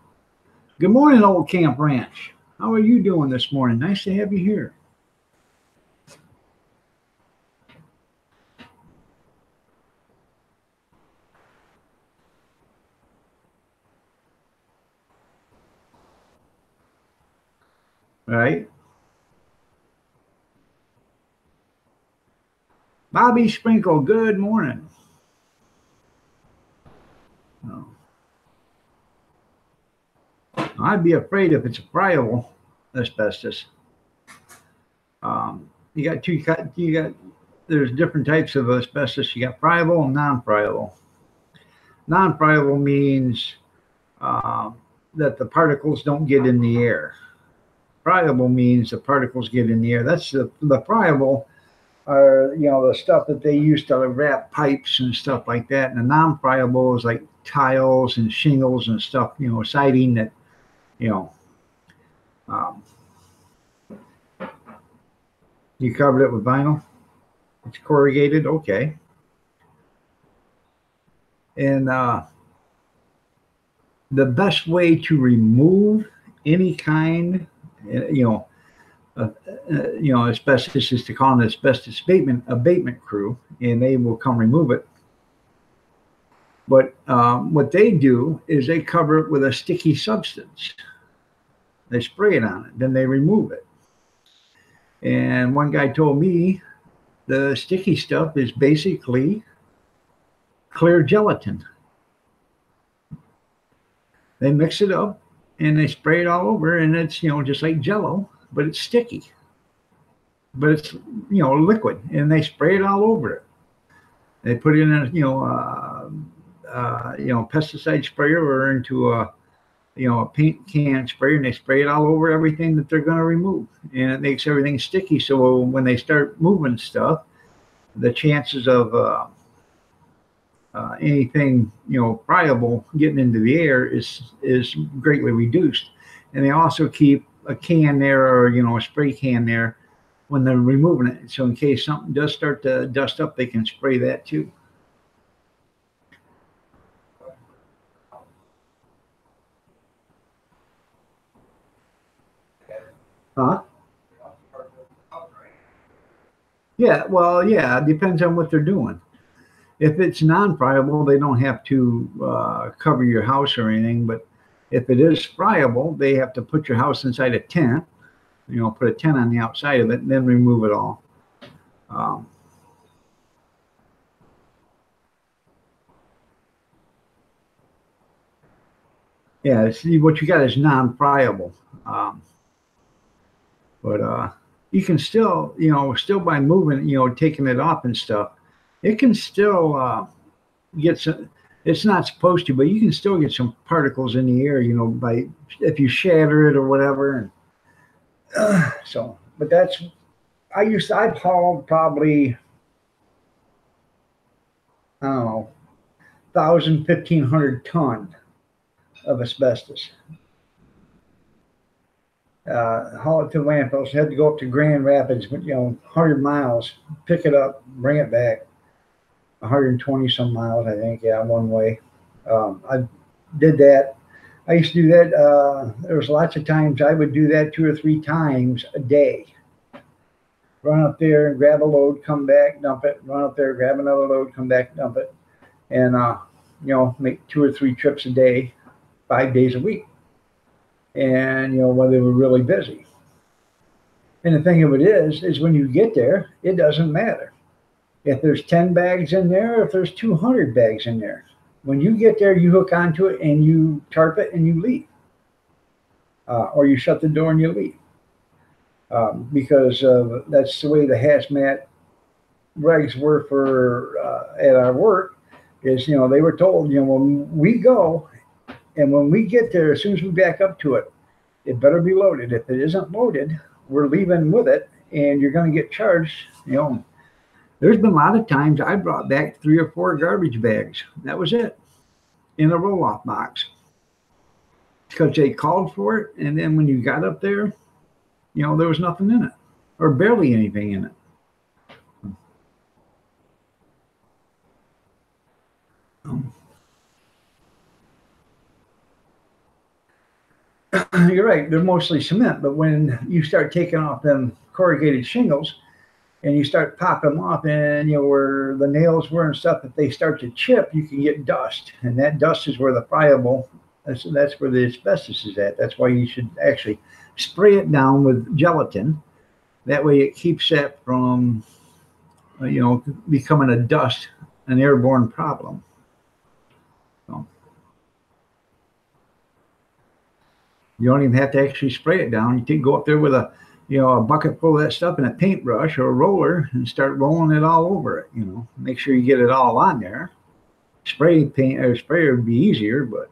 Good morning, Old Camp Ranch. How are you doing this morning? Nice to have you here. Right? Bobby Sprinkle, good morning. Oh. I'd be afraid if it's a friable asbestos. There's different types of asbestos. You got friable and non-friable. Non-friable means that the particles don't get in the air. Friable means the particles get in the air. That's the friable are the stuff that they used to wrap pipes and stuff like that. And the non-friable is like tiles and shingles and stuff, siding that, you covered it with vinyl. It's corrugated, okay. And the best way to remove any kind, asbestos is to call an asbestos abatement crew, and they will come remove it. But what they do is they cover it with a sticky substance. They spray it on it, then they remove it. And one guy told me the sticky stuff is basically clear gelatin. They mix it up and they spray it all over, and it's, just like Jello, but it's sticky, but it's, liquid, and they spray it all over it. They put it in a, pesticide sprayer or into a paint can sprayer, and they spray it all over everything that they're going to remove, and it makes everything sticky. So when they start moving stuff, the chances of anything friable getting into the air is greatly reduced. And they also keep a can there, or a spray can there when they're removing it, so in case something does start to dust up, they can spray that too. Huh? Yeah, well, yeah, it depends on what they're doing. If it's non-friable, they don't have to cover your house or anything. But if it is friable, they have to put your house inside a tent. Put a tent on the outside of it, and then remove it all. Um, yeah, see, what you got is non-friable. Um, but you can still, still by moving, taking it off and stuff, it can still get some. It's not supposed to, but you can still get some particles in the air, by if you shatter it or whatever. And so, but I've hauled probably, I don't know, 1,500 ton of asbestos. Haul it to landfills. Had to go up to Grand Rapids, 100 miles, pick it up, bring it back. 120 some miles, I think, yeah, one way. I did that. I used to do that. There was lots of times I would do that 2 or 3 times a day. Run up there and grab a load, come back, dump it. Run up there, grab another load, come back, dump it, and make 2 or 3 trips a day, 5 days a week. And when they were really busy. And the thing of it is when you get there, it doesn't matter if there's 10 bags in there, or if there's 200 bags in there. When you get there, you hook onto it and you tarp it and you leave, or you shut the door and you leave, because that's the way the hazmat regs were for at our work. Is they were told when we go, and when we get there, as soon as we back up to it, it better be loaded. If it isn't loaded, we're leaving with it, and you're going to get charged. There's been a lot of times I brought back 3 or 4 garbage bags. That was it, in a roll-off box, because they called for it, and then when you got up there, there was nothing in it, or barely anything in it. You're right. They're mostly cement, but when you start taking off them corrugated shingles and you start popping them off, and where the nails were and stuff, if they start to chip, you can get dust, and that dust is where the friable. That's where the asbestos is at. That's why you should actually spray it down with gelatin. That way, it keeps that from becoming a dust, an airborne problem. So, you don't even have to actually spray it down. You can go up there with a bucket full of that stuff and a paintbrush or a roller and start rolling it all over it. Make sure you get it all on there. Spray paint or sprayer would be easier, but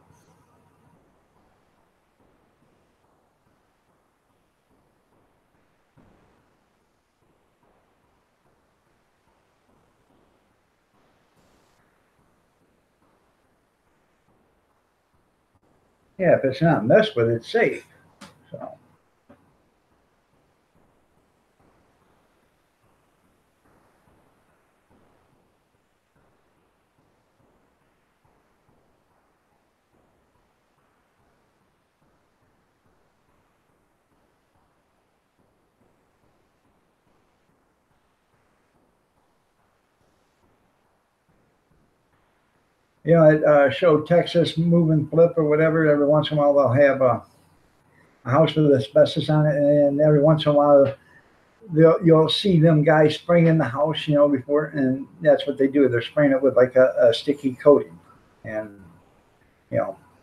yeah, if it's not messed with, it's safe. So. It showed Texas Move and Flip or whatever. Every once in a while, they'll have a house with asbestos on it, and every once in a while, you'll see them guys spraying the house, before, and that's what they do. They're spraying it with like a sticky coating, and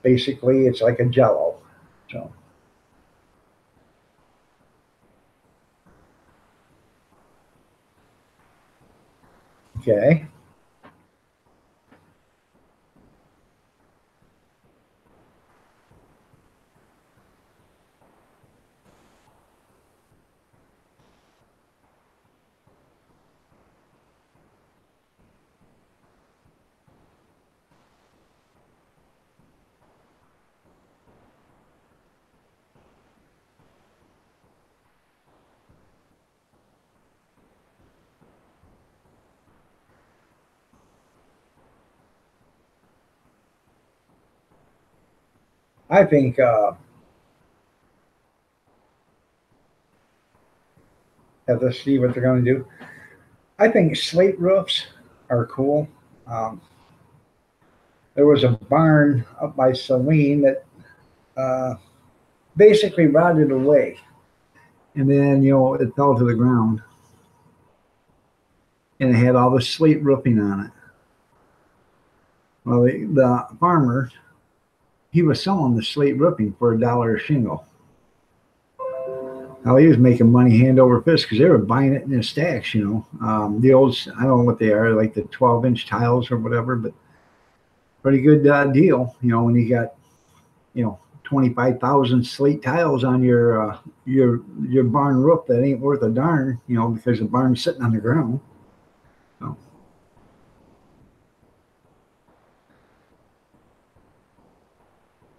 basically it's like a Jello. So, okay. I think let's see what they're going to do. I think slate roofs are cool. Um, there was a barn up by Saline that uh, basically rotted away, and then it fell to the ground, and it had all the slate roofing on it. Well, the farmer, he was selling the slate roofing for $1 a shingle. Now he was making money hand over fist because they were buying it in stacks. The old, I don't know what they are, like the 12-inch tiles or whatever, but pretty good deal. When you got 25,000 slate tiles on your barn roof that ain't worth a darn, because the barn's sitting on the ground. So.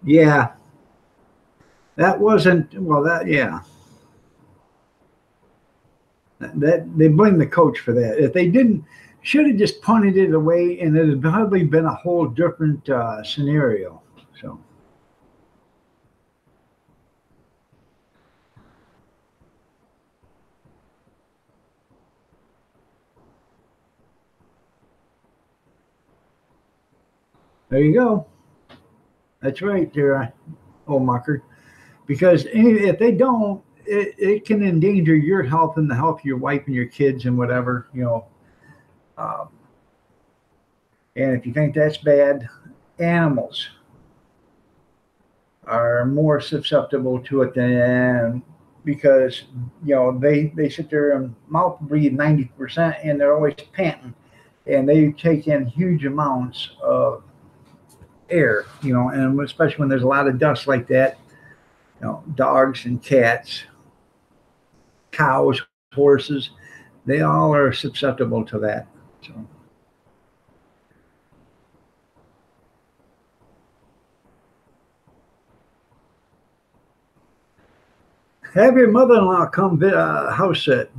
Yeah, that wasn't well. That they blame the coach for that. If they didn't, should have just punted it away, and it had probably been a whole different scenario. So. There you go. That's right there, old mucker. Because if they don't, it can endanger your health and the health of your wife and your kids and whatever. Um, and if you think that's bad, animals are more susceptible to it than because they sit there and mouth breathe 90% and they're always panting and they take in huge amounts of air, and especially when there's a lot of dust like that, dogs and cats, cows, horses, they all are susceptible to that. So. Have your mother-in-law come house sit,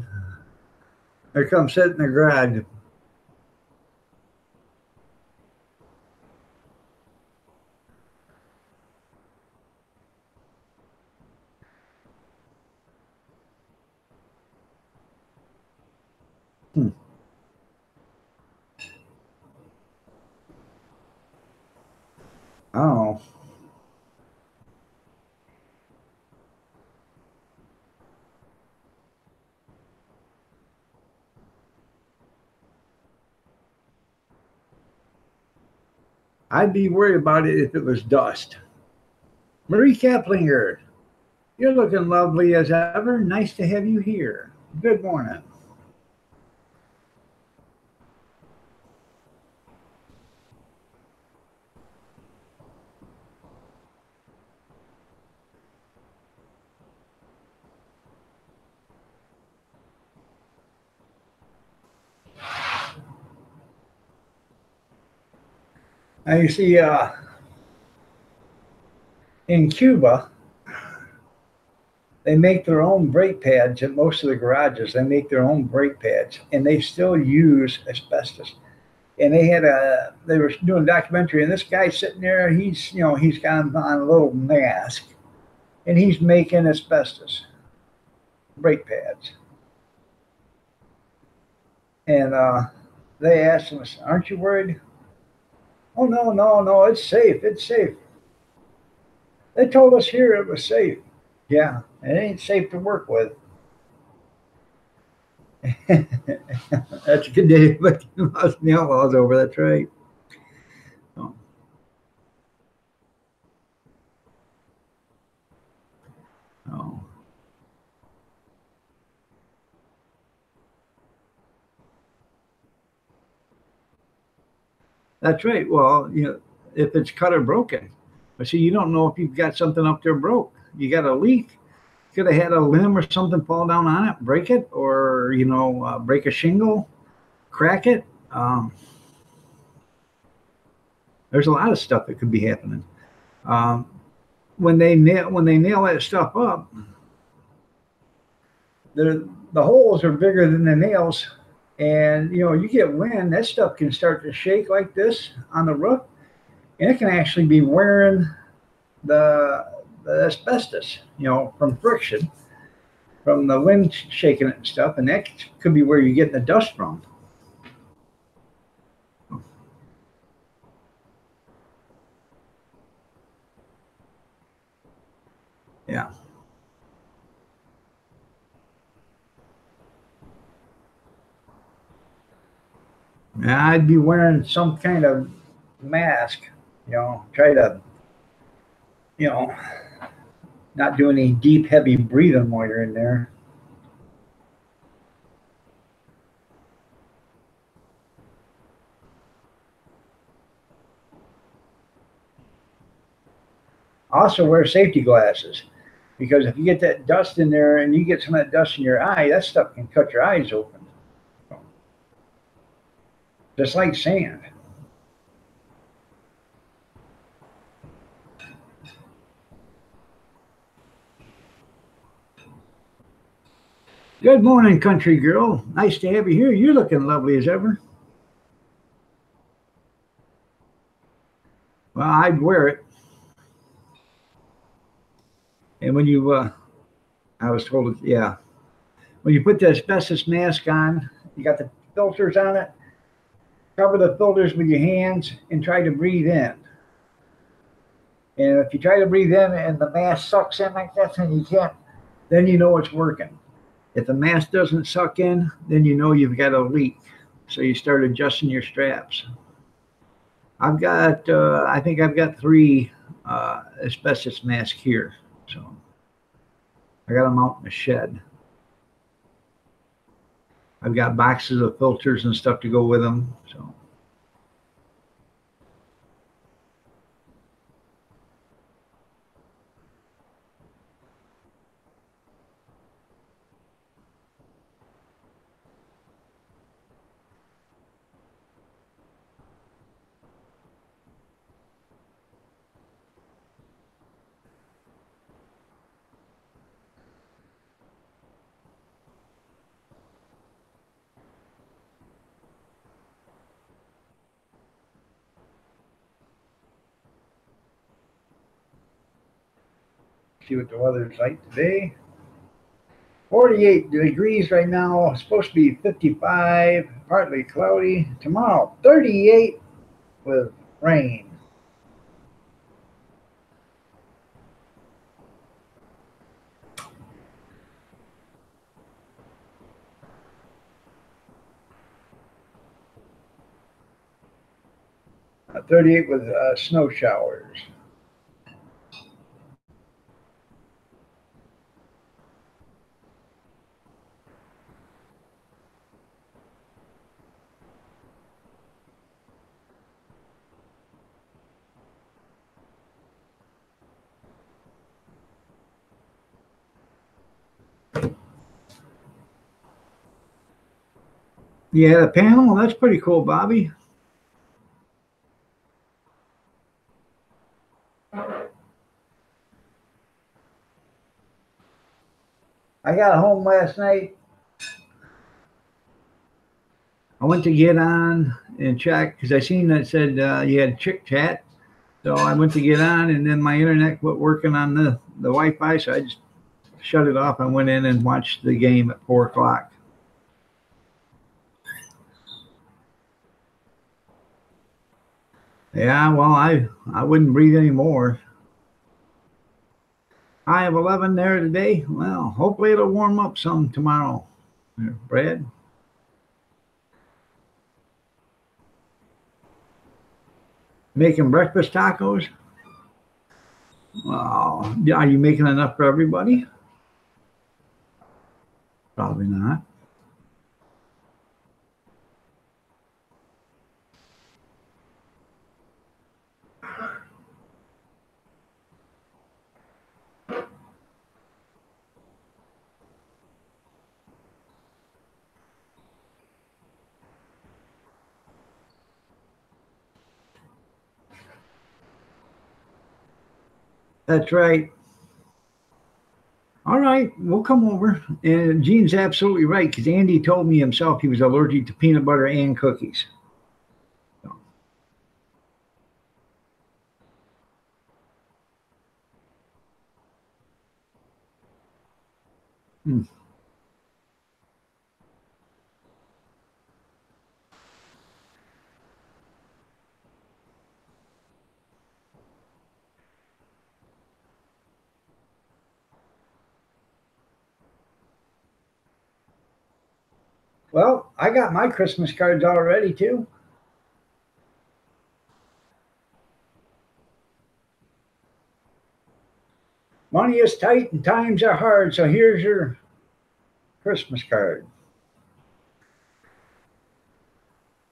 or come sit in the garage. Hmm. I don't know. I'd be worried about it if it was dust. Marie Kaplinger, you're looking lovely as ever. Nice to have you here. Good morning. Now you see, in Cuba, they make their own brake pads at most of the garages. They make their own brake pads, and they still use asbestos. And they were doing a documentary, and this guy sitting there, he's got on a little mask, and he's making asbestos brake pads. And they asked him, "Aren't you worried?" "Oh no, no, no, it's safe. It's safe. They told us here it was safe." Yeah, it ain't safe to work with. That's a good day, but the outlaws over. That's right. So, Oh, that's right. Well, if it's cut or broken, but see, you don't know if you've got something up there broke. You got a leak. Could have had a limb or something fall down on it, break it, or break a shingle, crack it. There's a lot of stuff that could be happening. Um, when they nail that stuff up, the holes are bigger than the nails, and you get wind, that stuff can start to shake like this on the roof, and it can actually be wearing the asbestos, from friction, from the wind shaking it and stuff, and that could be where you're getting the dust from. Yeah. Yeah, I'd be wearing some kind of mask, try to, you know, not do any deep, heavy breathing while you're in there. Also, wear safety glasses because if you get that dust in there and you get some of that dust in your eye, that stuff can cut your eyes open, just like sand. Good morning, country girl. Nice to have you here. You're looking lovely as ever. Well, I'd wear it. And when I was told, yeah, when you put the asbestos mask on, you got the filters on it, cover the filters with your hands and try to breathe in. And if you try to breathe in and the mask sucks in like this and you can't, then you know it's working. If the mask doesn't suck in, then you know you've got a leak. So you start adjusting your straps. I think I've got three asbestos masks here. So I got them out in the shed. I've got boxes of filters and stuff to go with them. So see what the weather's like today. 48 degrees right now. It's supposed to be 55, partly cloudy. Tomorrow, 38 with rain. 38 with snow showers. Yeah, the panel, that's pretty cool, Bobby. I got home last night. I went to get on and check because I seen that said you had Chick Chat. So I went to get on, and then my internet quit working on the Wi-Fi, so I just shut it off. I went in and watched the game at 4 o'clock. Yeah, well, I wouldn't breathe anymore. I have 11 there today. Well, hopefully it'll warm up some tomorrow. Brad? Making breakfast tacos? Well, are you making enough for everybody? Probably not. That's right. All right, we'll come over. And Gene's absolutely right because Andy told me himself he was allergic to peanut butter and cookies. So, hmm. Well, I got my Christmas cards already too. Money is tight and times are hard, so here's your Christmas card.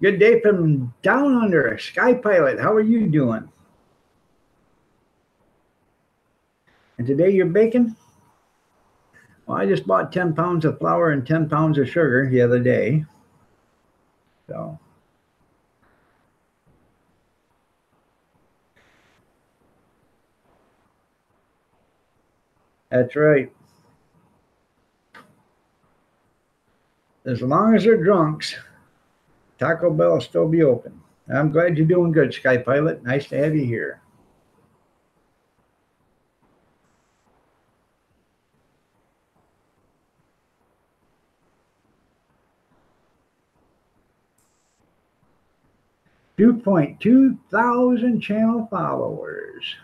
Good day from down under, Sky Pilot. How are you doing? And today you're baking? Well, I just bought 10 pounds of flour and 10 pounds of sugar the other day. So that's right. As long as they're drunks, Taco Bell will still be open. I'm glad you're doing good, Sky Pilot. Nice to have you here. $2.2 thousand channel followers.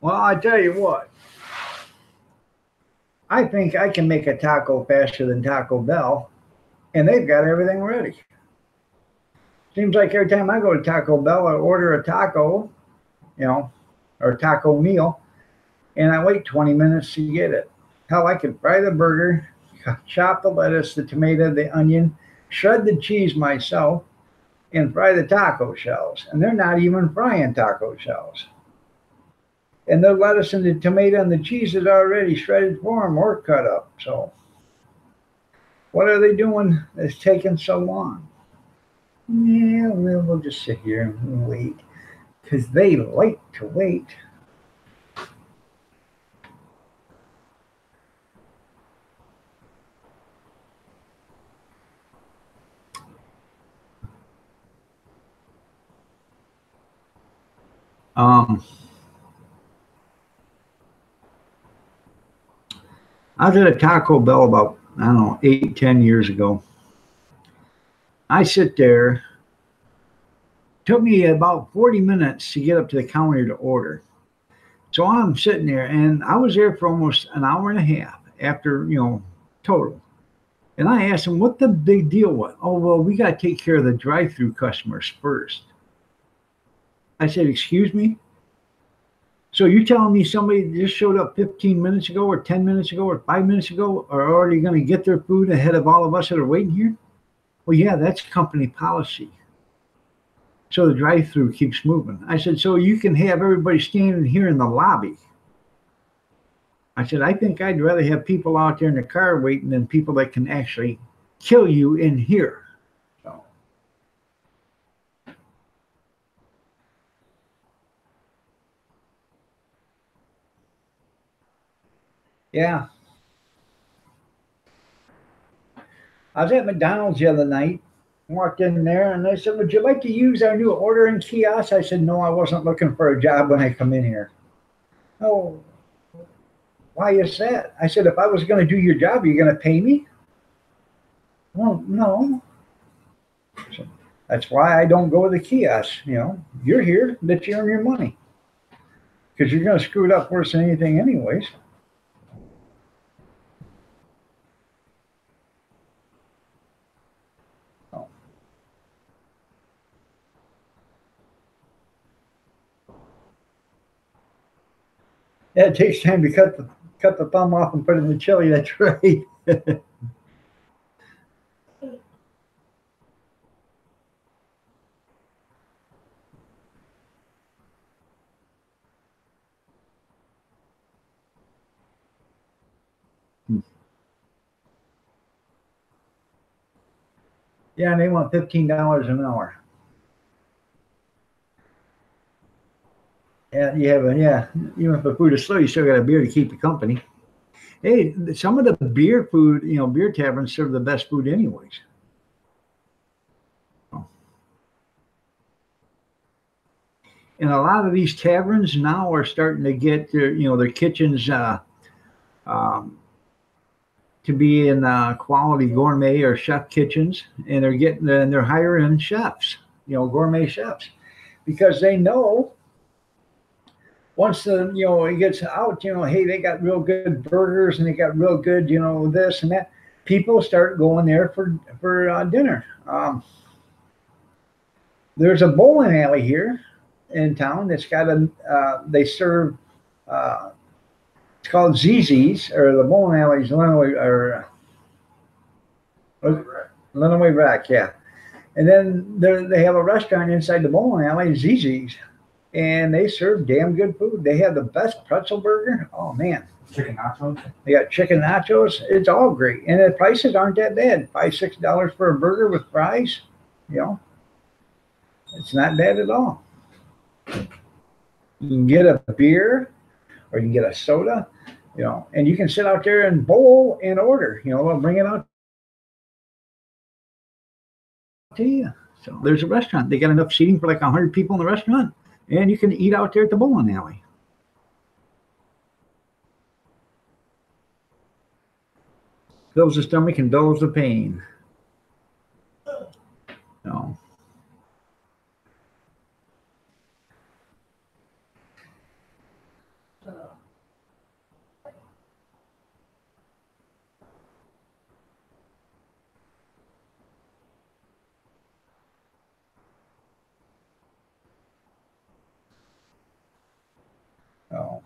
Well, I tell you what, I think I can make a taco faster than Taco Bell, and they've got everything ready. Seems like every time I go to Taco Bell, I order a taco, you know, or a taco meal, and I wait 20 minutes to get it. Hell, I can fry the burger, chop the lettuce, the tomato, the onion, shred the cheese myself, and fry the taco shells. And they're not even frying taco shells. And the lettuce and the tomato and the cheese is already shredded for them or cut up. So what are they doing that's taking so long? Yeah, we'll just sit here and wait because they like to wait. Um, I was at a Taco Bell about, I don't know, 8, 10 years ago. I sit there. Took me about 40 minutes to get up to the counter to order. So I'm sitting there, and I was there for almost an hour and a half after, total. And I asked him what the big deal was. Oh, well, we got to take care of the drive-through customers first. I said, excuse me? So you're telling me somebody just showed up 15 minutes ago or 10 minutes ago or 5 minutes ago are already going to get their food ahead of all of us that are waiting here? Well, yeah, that's company policy. So the drive-through keeps moving. I said, so you can have everybody standing here in the lobby. I said, I think I'd rather have people out there in the car waiting than people that can actually kill you in here. So, yeah. I was at McDonald's the other night, Walked in there and they said, "Would you like to use our new ordering kiosk?" I said, "No, I wasn't looking for a job when I come in here." "Oh, why is that?" I said, "If I was going to do your job, are you going to pay me?" "Well, no." So that's why I don't go to the kiosk. You're here that you earn your money because you're going to screw it up worse than anything, anyways. Oh. Yeah, it takes time to cut the thumb off and put it in the chili. That's right. Yeah, and they want $15 an hour. Yeah, yeah. Even if the food is slow, you still got a beer to keep you company. Hey, some of the beer food, beer taverns serve the best food, anyways. And a lot of these taverns now are starting to get their kitchens um, to be in quality gourmet or chef kitchens, and they're hiring chefs, gourmet chefs, because they know once it gets out, hey, they got real good burgers and they got real good, this and that. People start going there for dinner. There's a bowling alley here in town that's got they serve. Uh, it's called ZZ's, or the bowling alley's Lenawee Rack, yeah. And then they have a restaurant inside the bowling alley, ZZ's, and they serve damn good food. They have the best pretzel burger. Oh man, Chicken nachos. they got chicken nachos. It's all great, and the prices aren't that bad. $5-6 for a burger with fries. You know, it's not bad at all. You can get a beer, or you can get a soda. And you can sit out there and bowl and order. They'll bring it out to you. So there's a restaurant. They got enough seating for like 100 people in the restaurant, and you can eat out there at the bowling alley. Fills the stomach and dulls the pain. No. No.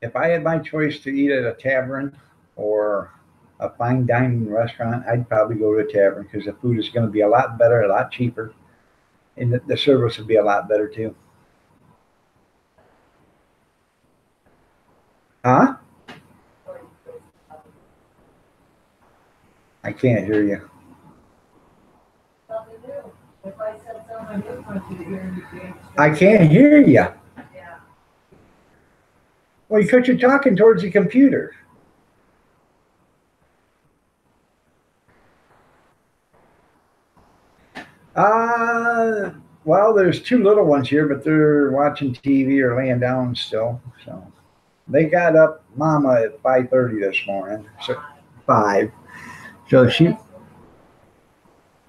If I had my choice to eat at a tavern or a fine dining restaurant, I'd probably go to a tavern because the food is going to be a lot better, a lot cheaper, and the service would be a lot better too. Huh? I can't hear you. I can't hear you. Well, because you're talking towards the computer. Uh, well, there's two little ones here, but they're watching TV or laying down still. So they got up, Mama, at 5:30 this morning. So 5. So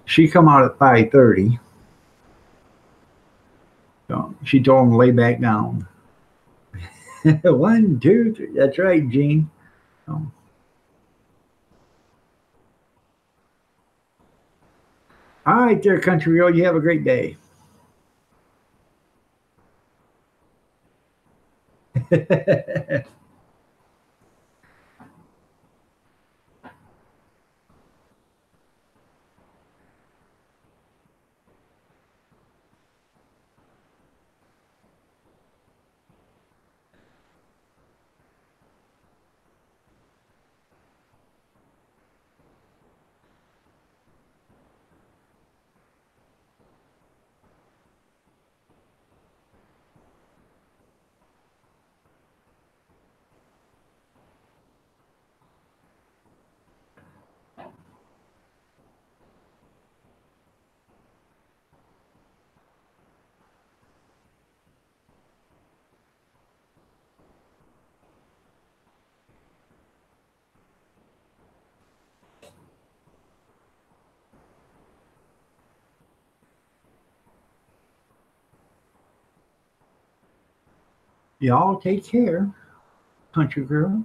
she come out at 5:30. So she told him to lay back down. 1, 2, 3. That's right, Gene. So, all right, there, Country Road. You have a great day. Y'all take care, country girl.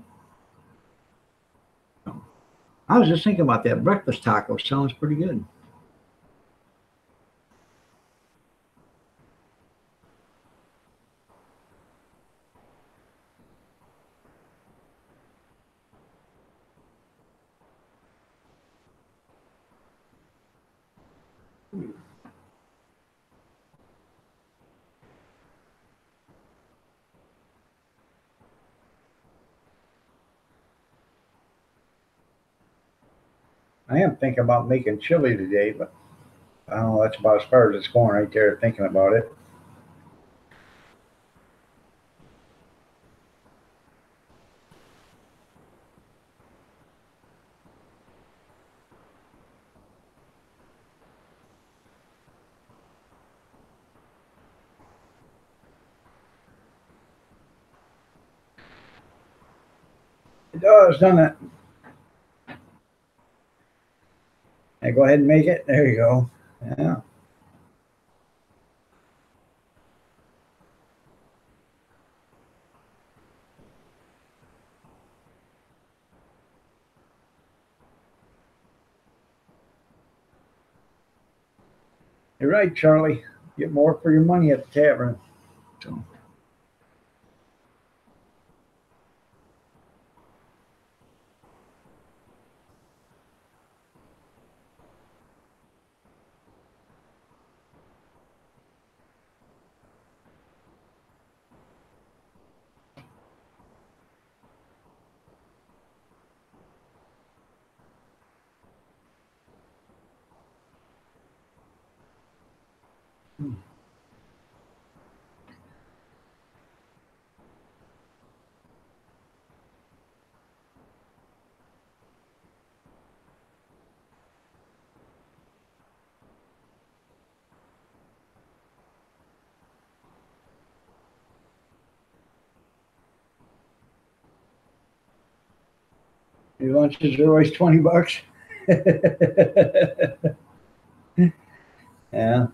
I was just thinking about that breakfast taco. Sounds pretty good. I am thinking about making chili today, but I don't know. That's about as far as it's going right there. Thinking about it. It does, doesn't it? Hey, go ahead and make it. There you go. Yeah. You're right, Charlie. Get more for your money at the tavern. So, your lunches are always $20. Yeah.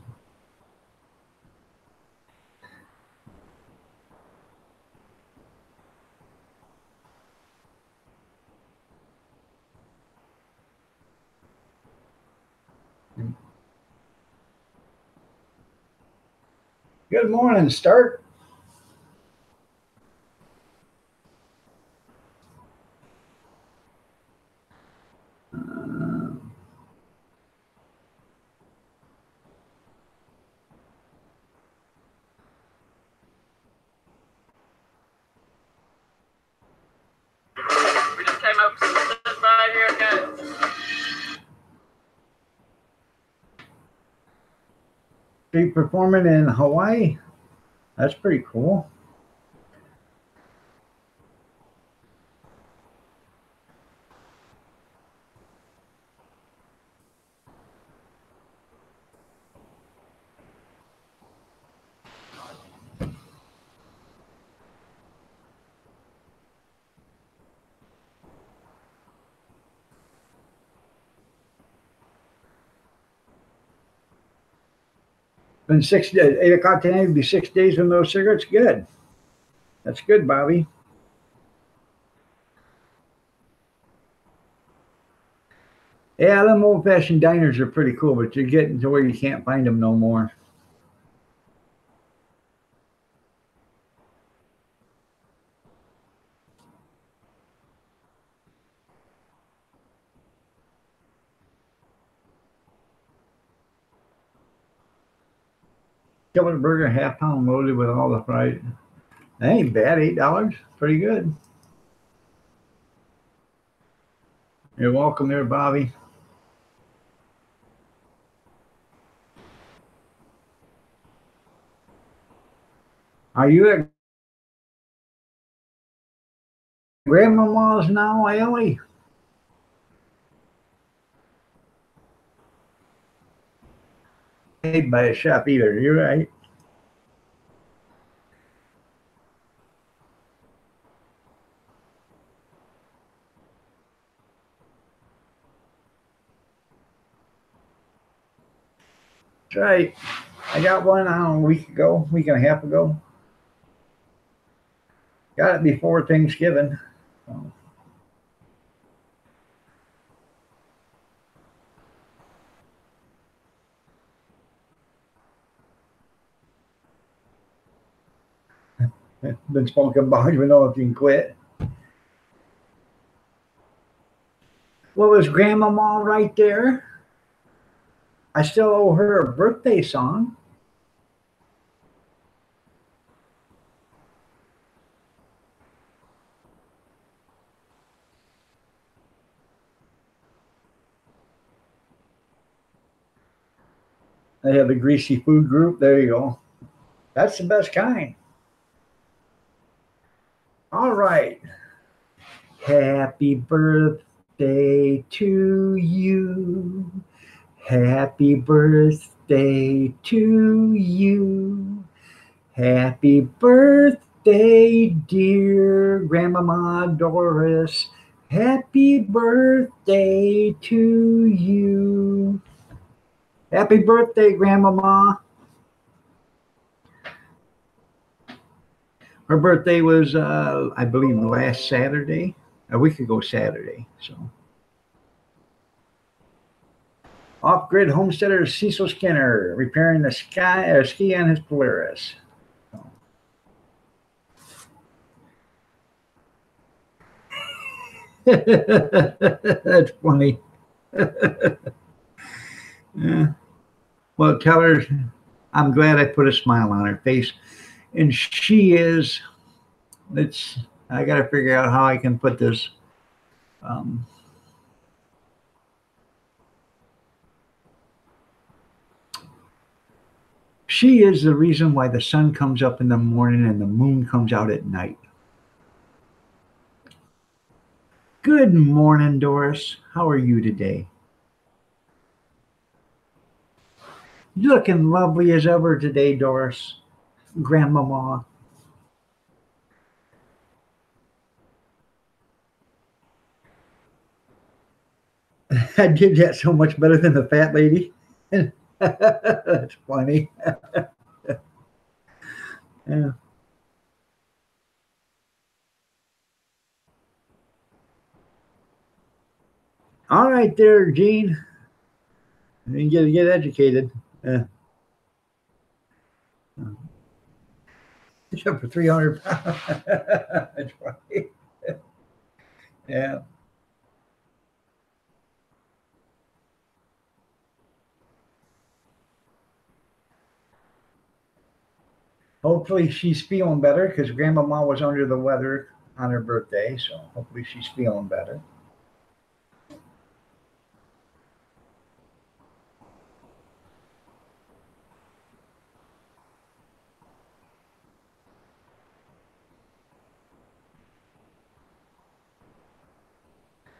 Good morning, Start. Uh, We just came up to this right here, guys. be performing in Hawaii. That's pretty cool. Been 6 days, 8 o'clock tonight. It'll be 6 days with no cigarettes. Good. That's good, Bobby. Yeah, them old fashioned diners are pretty cool, but you're getting to where you can't find them no more. Killer burger, half pound loaded with all the fries. That ain't bad. $8. Pretty good. You're welcome there, Bobby. Are you at Grandmama's now, Ellie? Made by a shop either. You're right. That's right. I got one, I don't know, a week and a half ago. Got it before Thanksgiving. So. Been smoking bars, we know if you can quit. Well, was Grandmama right there? I still owe her a birthday song. They have the greasy food group. There you go. That's the best kind. All right. Happy birthday to you. Happy birthday to you. Happy birthday, dear Grandmama Doris. Happy birthday to you. Happy birthday, Grandmama. Her birthday was, I believe, last Saturday, a week ago Saturday. So, off-grid homesteader Cecil Skinner repairing the ski on his Polaris. So. That's funny. Yeah. Well, tell her I'm glad I put a smile on her face. And she is, I got to figure out how I can put this. She is the reason why the sun comes up in the morning and the moon comes out at night. Good morning, Doris. How are you today? Looking lovely as ever today, Doris. Grandmama. I did that so much better than the fat lady. That's funny. Yeah. All right there, Gene. You get educated. Except for 300 pounds. That's funny. Yeah. Hopefully she's feeling better because Grandmama was under the weather on her birthday. So hopefully she's feeling better.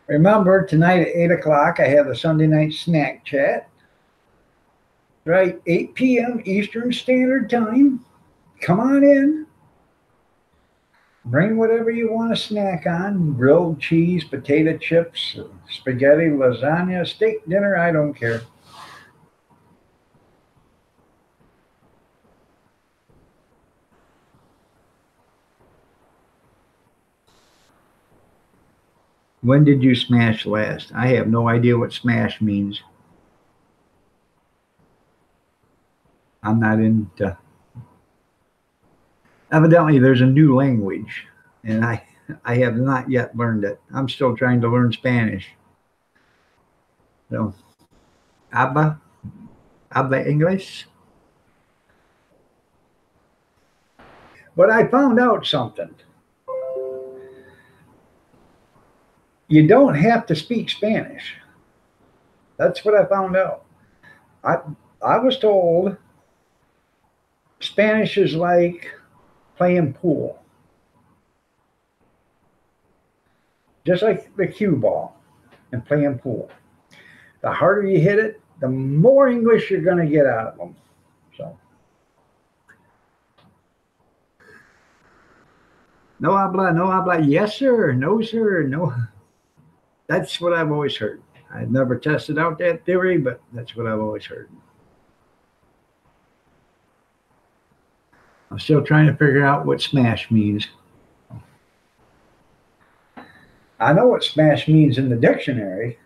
Remember, tonight at 8 o'clock, I have the Sunday night snack chat. Right, 8 p.m. Eastern Standard Time. Come on in. Bring whatever you want to snack on. Grilled cheese, potato chips, spaghetti, lasagna, steak dinner, I don't care. When did you smash last? I have no idea what smash means. I'm not into. Evidently, there's a new language, and I have not yet learned it. I'm still trying to learn Spanish. So, habla English. But I found out something. You don't have to speak Spanish. That's what I found out. I was told Spanish is like playing pool. Just like the cue ball and playing pool. The harder you hit it, the more English you're going to get out of them. So, no habla, yes sir, no sir, no. That's what I've always heard. I've never tested out that theory, but that's what I've always heard. I'm still trying to figure out what smash means. I know what smash means in the dictionary.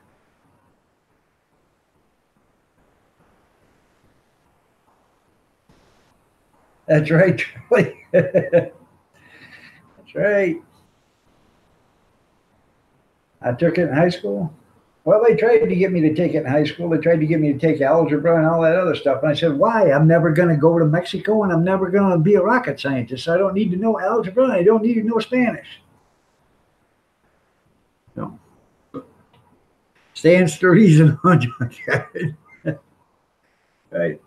That's right, Charlie. That's right. I took it in high school. Well, they tried to get me to take it in high school. They tried to get me to take algebra and all that other stuff. And I said, why? I'm never going to go to Mexico and I'm never going to be a rocket scientist. I don't need to know algebra and I don't need to know Spanish. So, stands to reason, Jared. Right.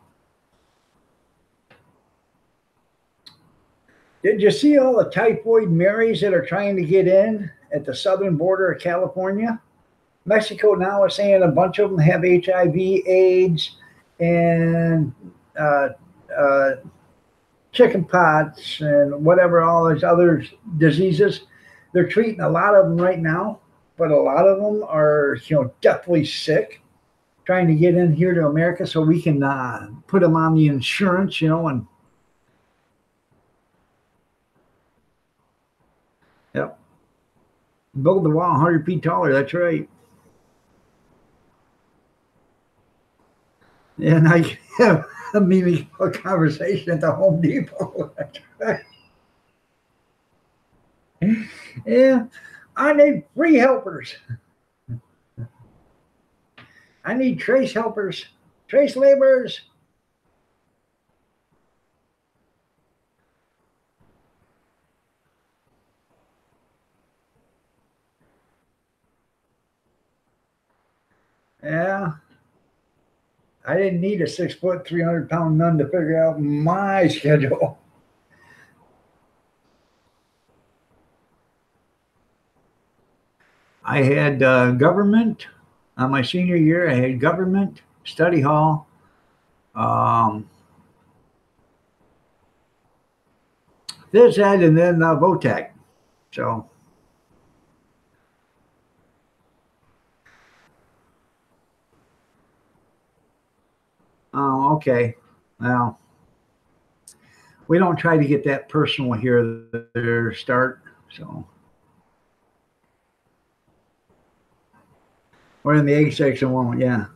Did you see all the typhoid Marys that are trying to get in at the southern border of California? Mexico now is saying a bunch of them have HIV, AIDS, and uh, uh, chicken pox and whatever, all those other diseases. They're treating a lot of them right now, but a lot of them are, deathly sick, trying to get in here to America so we can put them on the insurance, and yep, build the wall 100 feet taller. That's right. And I can have a meaningful conversation at the Home Depot. That's right. Yeah, I need free helpers. I need trace helpers, trace laborers. Yeah, I didn't need a 6 foot, 300 pound nun to figure out my schedule. I had government on my senior year. I had government, study hall, um, phys ed, and then VOTEC. So, oh, okay. Well, we don't try to get that personal here at their start. So, we're in the egg section one. Yeah.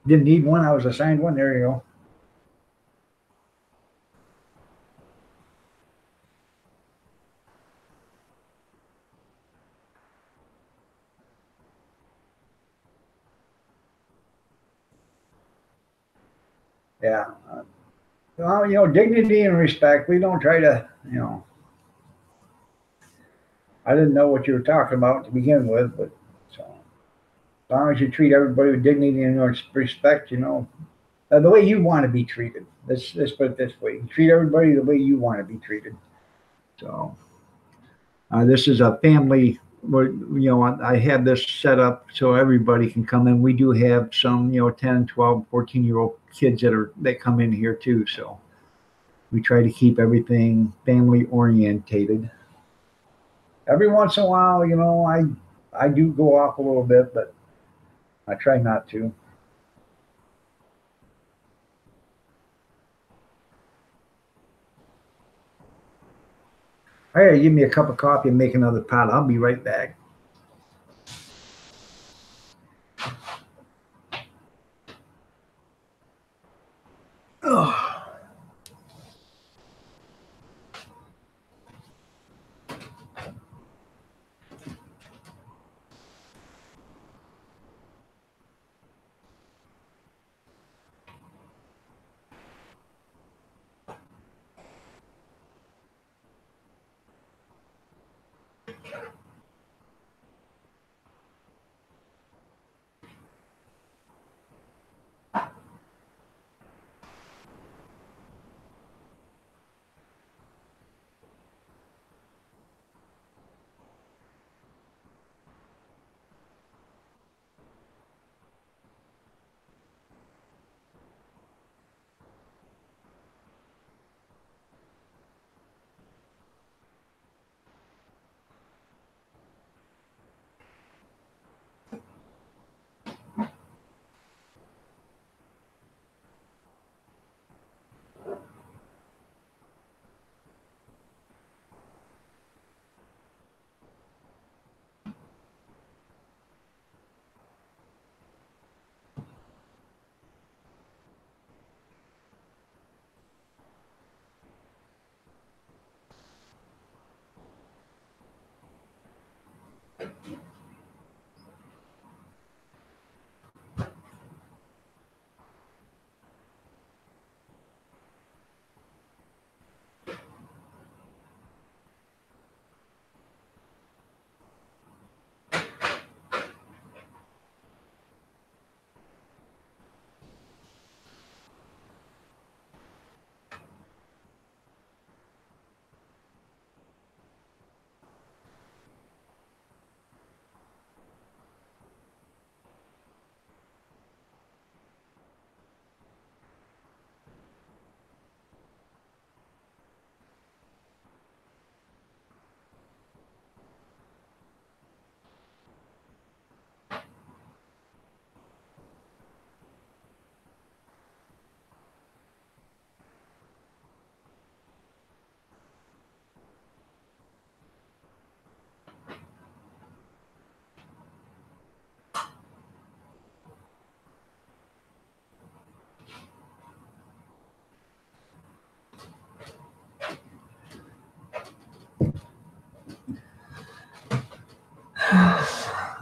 Didn't need one. I was assigned one. There you go. Yeah. Well, dignity and respect. We don't try to. I didn't know what you were talking about to begin with, but so as long as you treat everybody with dignity and respect, the way you want to be treated. Let's put it this way: you treat everybody the way you want to be treated. So this is a family. I have this set up so everybody can come in. We do have some, 10, 12, 14-year-old kids that come in here too. So we try to keep everything family orientated. Every once in a while, I do go off a little bit, but I try not to. Hey, give me a cup of coffee and make another pot. I'll be right back. Oh.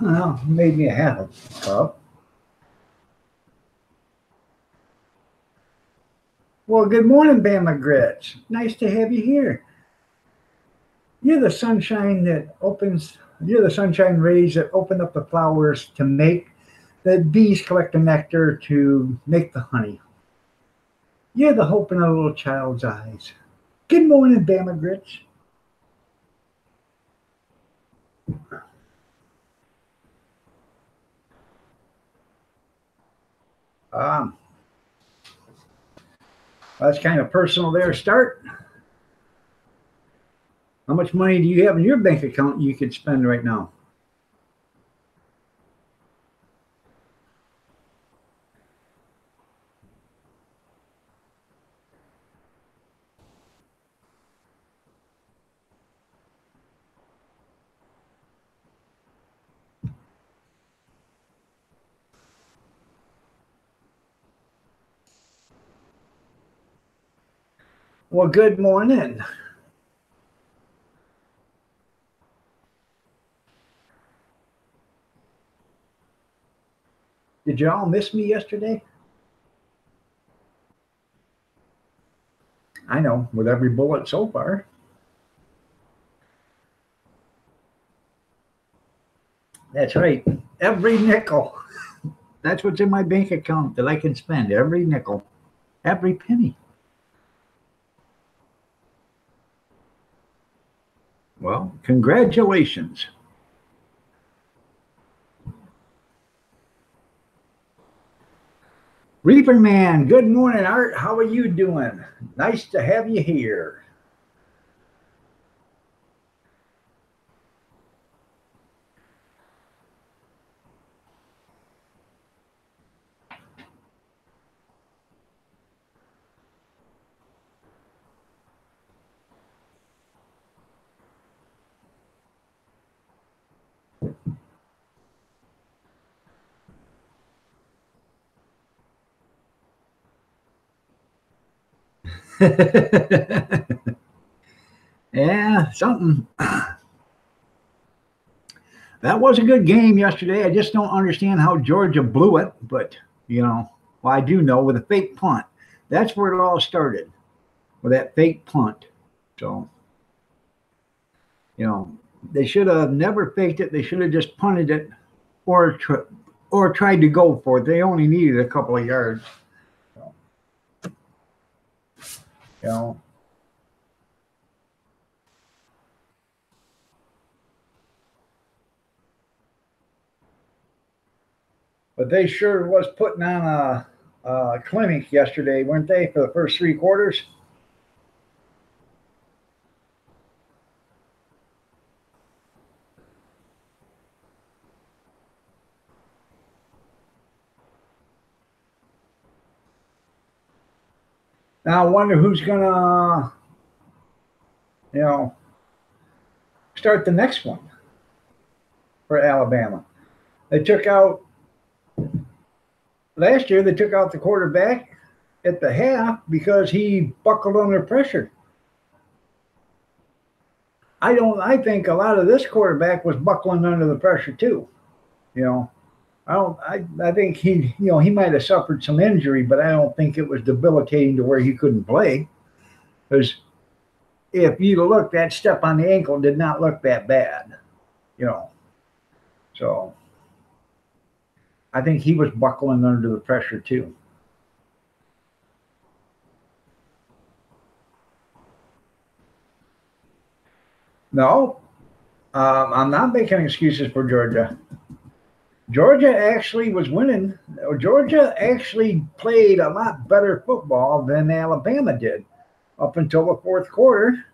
Well, made me a half a cup. Well, good morning, Bama Grits. Nice to have you here. You're the sunshine that opens, you're the sunshine rays that open up the flowers to make the bees collect the nectar to make the honey. You're the hope in a little child's eyes. Good morning, Bama Grits. Um, that's kind of personal there. Start. How much money do you have in your bank account you could spend right now? Well, good morning. Did you all miss me yesterday? I know, with every bullet so far. That's right. Every nickel. That's what's in my bank account that I can spend. Every nickel. Every penny. Well, congratulations. Reaper Man, good morning, Art. How are you doing? Nice to have you here. Yeah, something. That was a good game yesterday. I just don't understand how Georgia blew it, but well, I do know with a fake punt. That's where it all started, with that fake punt. So, they should have never faked it. They should have just punted it, or tried to go for it. They only needed a couple of yards. So, but they sure was putting on a clinic yesterday, weren't they, for the first three quarters? Now I wonder who's gonna, start the next one for Alabama. They took out last year. They took out the quarterback at the half because he buckled under pressure. I think a lot of this quarterback was buckling under the pressure too. I think he might have suffered some injury, but I don't think it was debilitating to where he couldn't play. Because if you look, that step on the ankle did not look that bad. So I think he was buckling under the pressure too. No, I'm not making excuses for Georgia. Georgia actually was winning. Georgia actually played a lot better football than Alabama did up until the fourth quarter,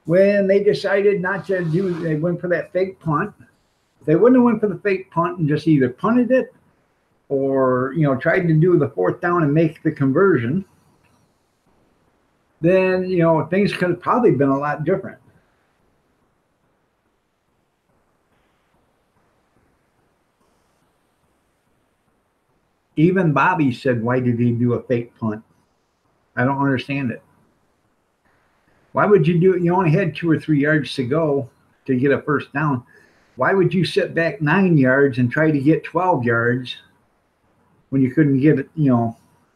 when they decided not to do. They went for that fake punt. If they wouldn't have went for the fake punt and just either punted it or tried to do the fourth down and make the conversion, then things could have probably been a lot different. Even Bobby said, "Why did he do a fake punt?" I don't understand it. Why would you do it? You only had 2 or 3 yards to go to get a first down. Why would you sit back 9 yards and try to get 12 yards when you couldn't get it?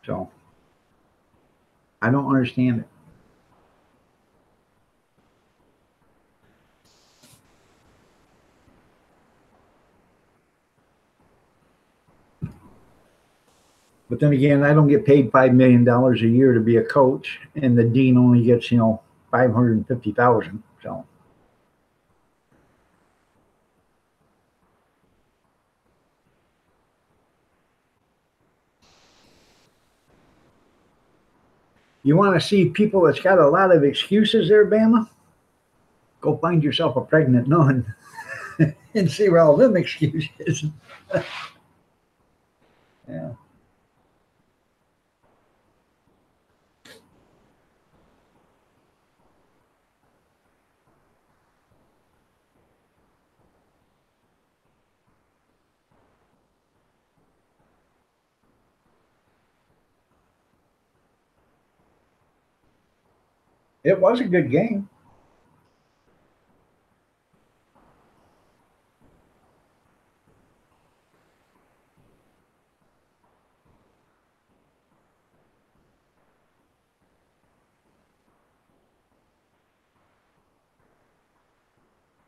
So I don't understand it. But then again, I don't get paid $5 million a year to be a coach, and the dean only gets 550,000. So you want to see people that's got a lot of excuses there, Bama? Go find yourself a pregnant nun and see where all them excuses. Yeah. It was a good game.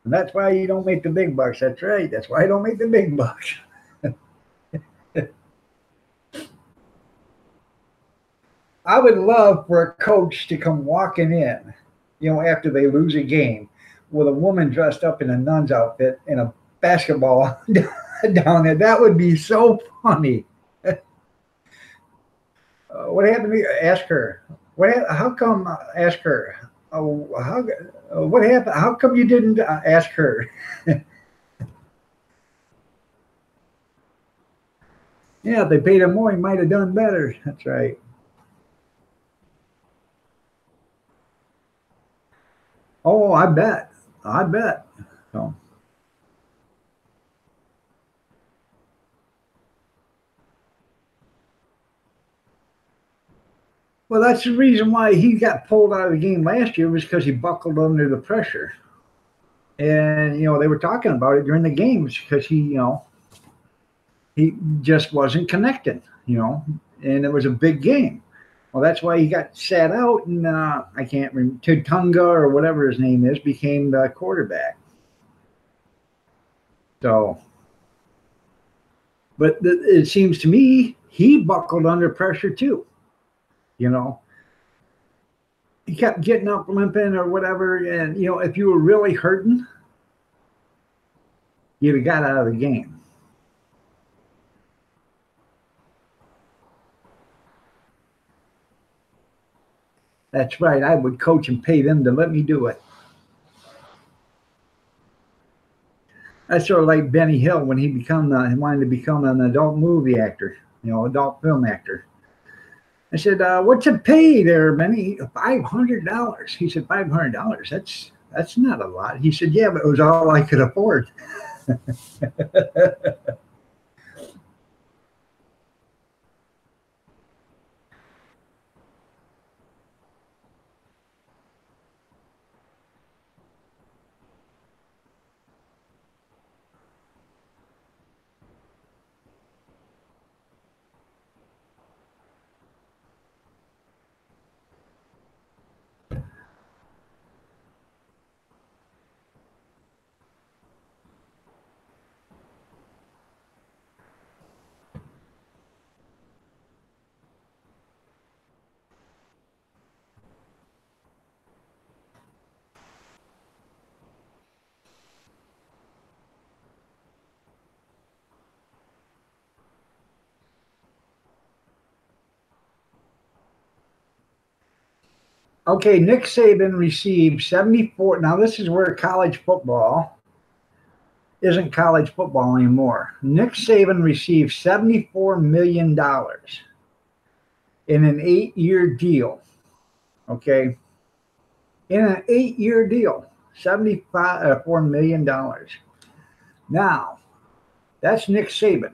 And that's why you don't make the big bucks. That's right. That's why I don't make the big bucks. I would love for a coach to come walking in, after they lose a game with a woman dressed up in a nun's outfit and a basketball down there. That would be so funny. What happened to you? Ask her. How come? Ask her. What happened? How come you didn't ask her? Yeah, if they paid him more, he might have done better. That's right. Oh, I bet. I bet. So, well, that's the reason why he got pulled out of the game last year was because he buckled under the pressure. And they were talking about it during the games because he just wasn't connecting. And it was a big game. Well, that's why he got sat out, and I can't remember Tutunga or whatever his name is became the quarterback. So, but it seems to me he buckled under pressure too. You know, he kept getting up limping or whatever, and if you were really hurting, you'd have got out of the game. That's right. I would coach and pay them to let me do it. That's sort of like Benny Hill when he wanted to become an adult movie actor, adult film actor. I said, "What's it pay there, Benny?" $500. He said, $500. That's not a lot. He said, "Yeah, but it was all I could afford." Okay, Nick Saban received 74. Now, this is where college football isn't college football anymore. Nick Saban received $74 million in an 8-year deal. Okay, in an 8-year deal, $74 million. Now, that's Nick Saban.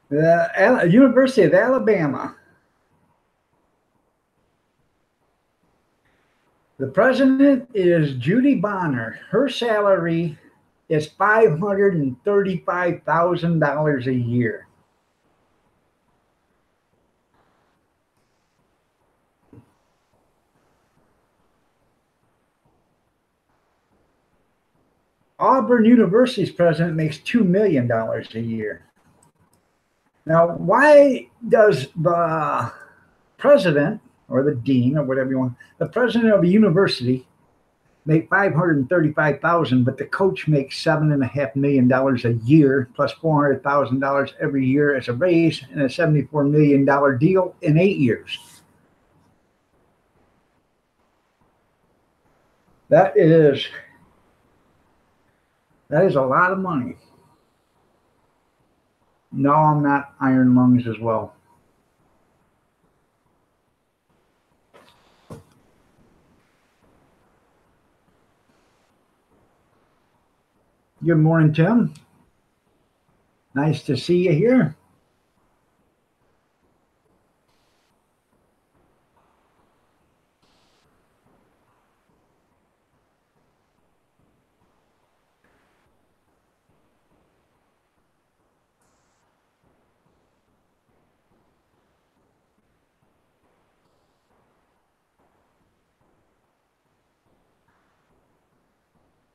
The University of Alabama. The president is Judy Bonner. Her salary is $535,000 a year. Auburn University's president makes $2 million a year. Now, why does the president or the dean or whatever you want, the president of a university make 535,000, but the coach makes $7.5 million a year plus $400,000 every year as a raise and a $74 million deal in 8 years? That is a lot of money. No, I'm not iron lungs as well. Good morning, Tim. Nice to see you here.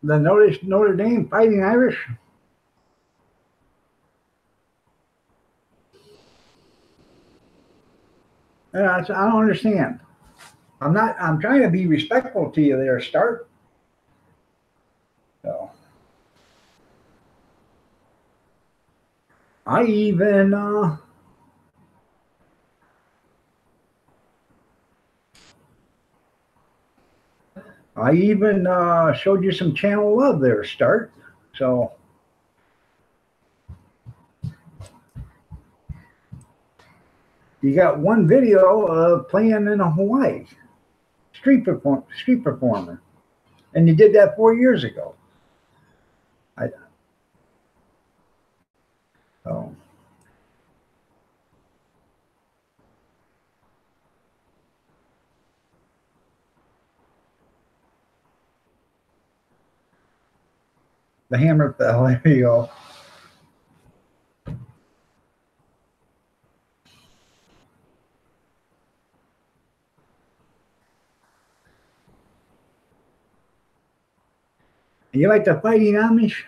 The Notre Dame Fighting Irish. I don't understand. I'm trying to be respectful to you there, Start. So I even showed you some channel love there, Start. So you got one video of playing in a Hawaii street performer, and you did that 4 years ago. So the hammer fell. There you go. You like the Fighting Amish?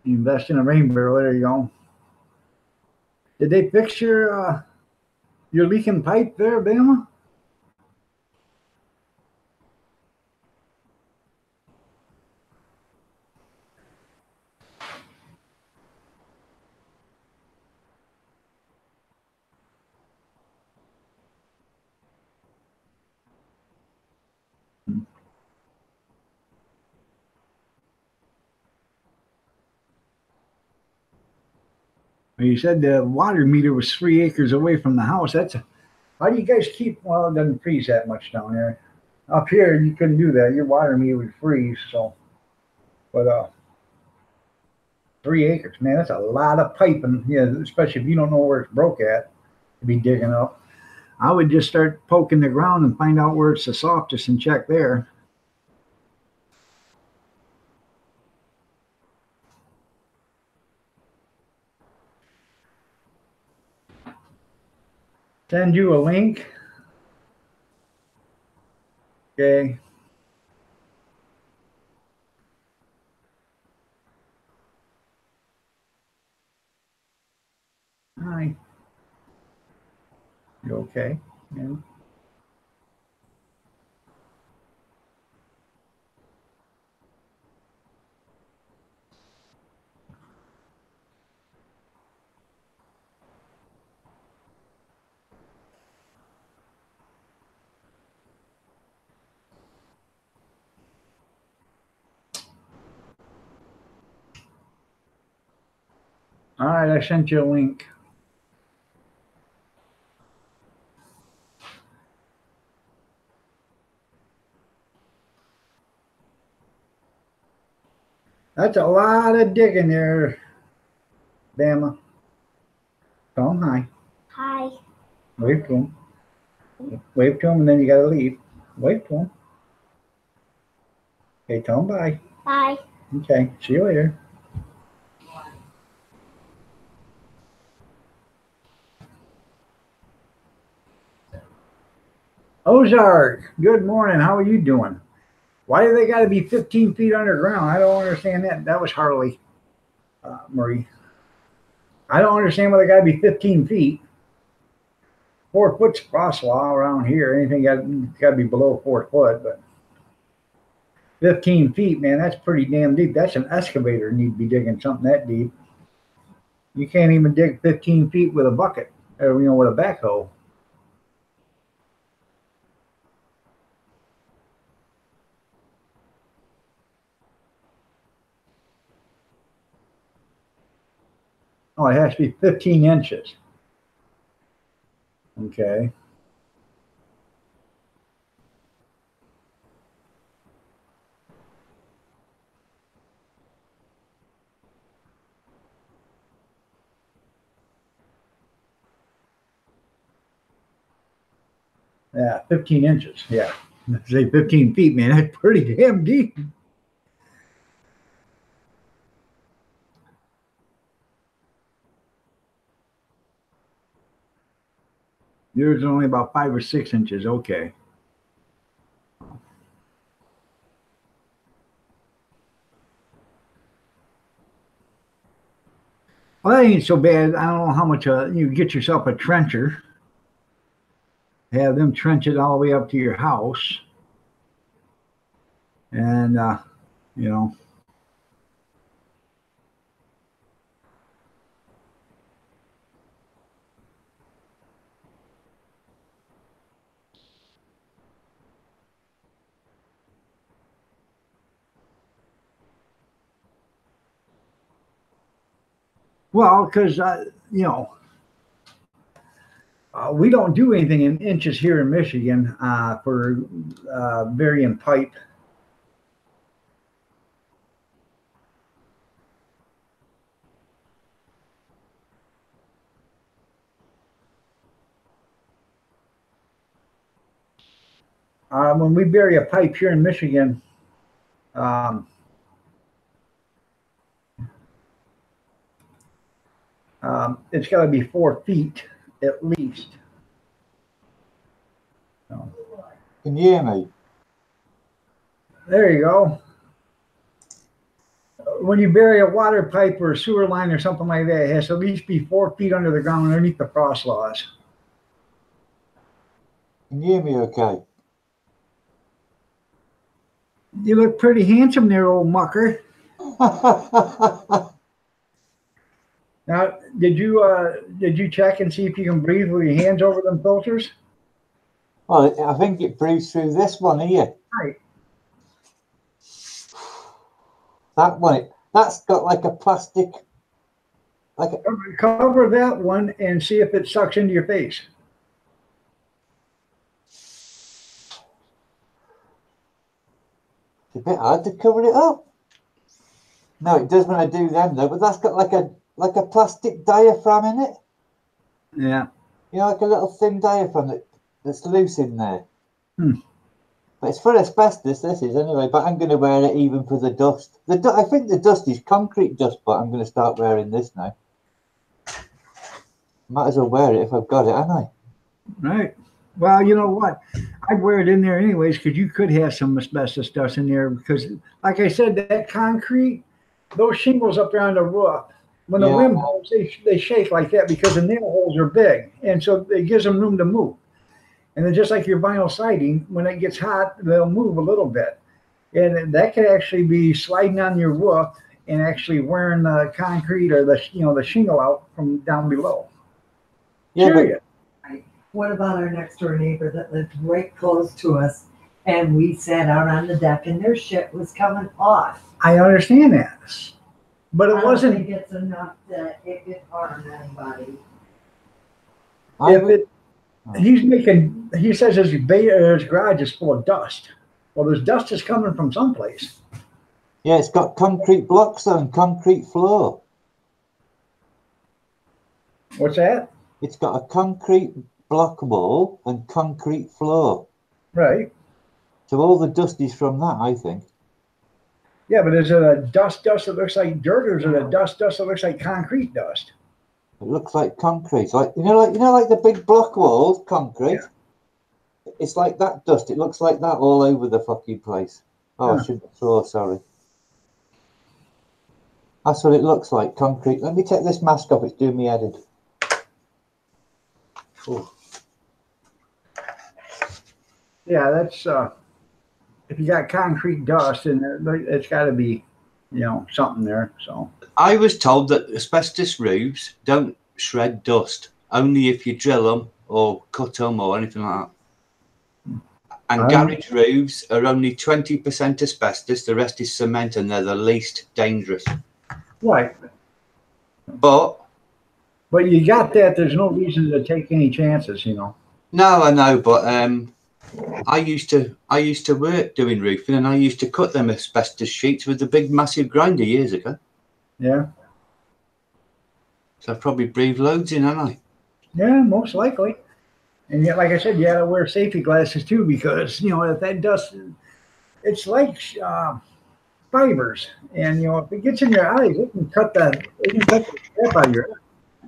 You invest in a rainbow. There you go. Did they fix your leaking pipe there, Bama? You said the water meter was 3 acres away from the house. How do you guys keep? Well, it doesn't freeze that much down there. Up here, you couldn't do that. Your water meter would freeze. So, but 3 acres, man, that's a lot of piping. Yeah, especially if you don't know where it's broke at, to be digging up. I would just start poking the ground and find out where it's the softest and check there. Send you a link. Okay. Hi. You okay? Yeah. All right, I sent you a link. That's a lot of digging there, Bama. Tell him hi. Hi. Wave to him. Wave to him, and then you gotta leave. Wave to him. Okay, tell him bye. Bye. Okay, see you later. Ozark, good morning. How are you doing? Why do they got to be 15 feet underground? I don't understand that. That was Harley, Marie. I don't understand why they got to be 15 feet. 4 foot's cross law around here. Anything got to be below 4 foot, but 15 feet, man, that's pretty damn deep. That's an excavator need to be digging something that deep. You can't even dig 15 feet with a bucket, or with a backhoe. Oh, it has to be 15 inches. Okay. Yeah, 15 inches. Yeah. Say 15 feet, man. That's pretty damn deep. Yours is only about 5 or 6 inches. Okay. Well, that ain't so bad. I don't know how much you get yourself a trencher. Have them trench it all the way up to your house. And, you know. Well, because, we don't do anything in inches here in Michigan for burying pipe. When we bury a pipe here in Michigan, it's got to be 4 feet at least. So, can you hear me? There you go. When you bury a water pipe or a sewer line or something like that, it has to at least be 4 feet under the ground underneath the frost laws. Can you hear me okay? You look pretty handsome there, old mucker. Now, did you check and see if you can breathe with your hands over them filters? Well, I think it breathes through this one here. Right. That one, that's got like a plastic. Cover that one and see if it sucks into your face. It's a bit hard to cover it up. No, it does when I do them though. But that's got like a plastic diaphragm in it. Yeah. You know, like a little thin diaphragm that's loose in there. Hmm. But it's for asbestos, this is anyway. But I'm going to wear it even for the dust. I think the dust is concrete dust, but I'm going to start wearing this now. Might as well wear it if I've got it, haven't I? Right. Well, you know what? I'd wear it in there anyways because you could have some asbestos dust in there because, like I said, that concrete, those shingles up there on the roof, when the wind blows, they shake like that because the nail holes are big. And so it gives them room to move. And then just like your vinyl siding, when it gets hot, they'll move a little bit. And that could actually be sliding on your roof and actually wearing the concrete or the shingle out from down below. Yeah, What about our next door neighbor that lived right close to us and we sat out on the deck and their shit was coming off? I understand that. But I it don't wasn't. think it's enough that it could harm anybody. I If would- it, he's making. He says his garage is full of dust. Well, this dust is coming from someplace. yeah, it's got concrete blocks though and concrete floor. What's that? It's got a concrete block wall and concrete floor. Right. So all the dust is from that, I think. Yeah, but is it a dust that looks like dirt, or is it a dust that looks like concrete dust? It looks like concrete, like like the big block walls, concrete. Yeah. It's like that dust. It looks like that all over the fucking place. Oh, Yeah. I shouldn't have thrown, sorry. That's what it looks like, concrete. Let me take this mask off. It's doing me head in. Oh. Yeah, that's if you got concrete dust, and it's got to be, something there. So I was told that asbestos roofs don't shred dust, only if you drill them or cut them or anything like that. And garage roofs are only 20% asbestos, the rest is cement, and they're the least dangerous. right. But But you got that. There's no reason to take any chances, no, I know, but I used to work doing roofing, and I used to cut them asbestos sheets with the big massive grinder years ago. Yeah. So I've probably breathed loads in, haven't I? Yeah, most likely. And yet, like I said, you got to wear safety glasses too, because if that dust, it's like fibers, and if it gets in your eyes, it can cut the crap out of your eye.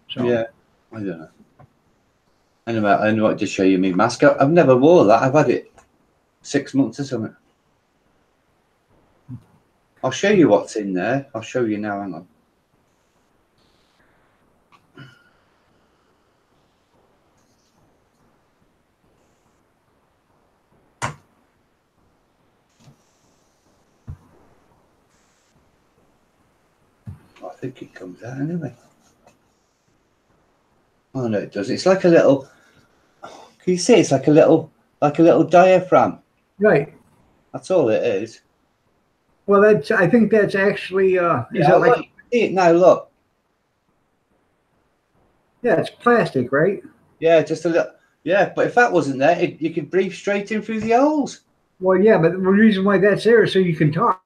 So, Yeah, I don't know. Anyway, I wanted to show you my mask. I've never wore that. I've had it 6 months or something. I'll show you what's in there. I'll show you now. Hang on. I think it comes out anyway. Oh no, it does. It's like a little. Can you see? It's like a little diaphragm. right. That's all it is. Well, I think that's actually. Is Yeah, it like? look, see it now. Look. Yeah, it's plastic, right? Yeah, just a little. Yeah, but if that wasn't there, you could breathe straight in through the holes. Well, yeah, but the reason why that's there is so you can talk.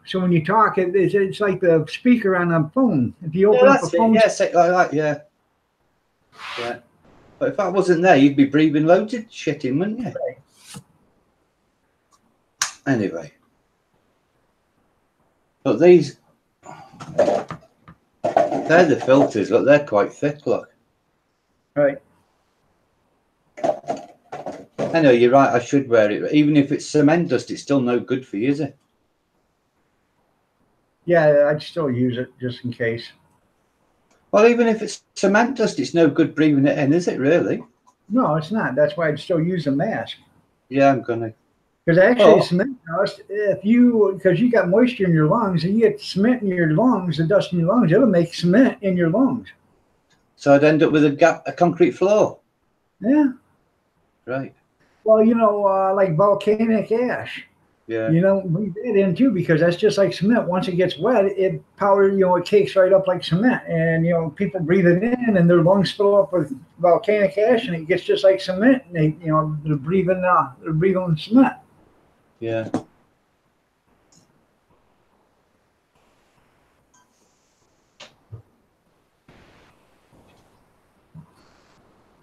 So when you talk, it's like the speaker on a phone. If you open up a phone, Yeah, say it like that. Yeah. Yeah. But if that wasn't there, you'd be breathing loads of shit in, wouldn't you? Right. Anyway. But these, they're the filters. Look, they're quite thick. Look. right? I know you're right. I should wear it. Even if it's cement dust, it's still no good for you, is it? Yeah, I'd still use it just in case. Well, even if it's cement dust, it's no good breathing it in, is it? Really? No, it's not. That's why I'd still use a mask. Yeah, I'm gonna. Because actually, Oh. cement dust, because you got moisture in your lungs, and you get cement in your lungs, the dust in your lungs, it'll make cement in your lungs. So I'd end up with a concrete floor. Yeah. Right. Well, like volcanic ash. Yeah. Breathe that in too, because that's just like cement. Once it gets wet, it it cakes right up like cement, and people breathe it in, and their lungs fill up with volcanic ash, and it gets just like cement, and they're breathing cement. Yeah.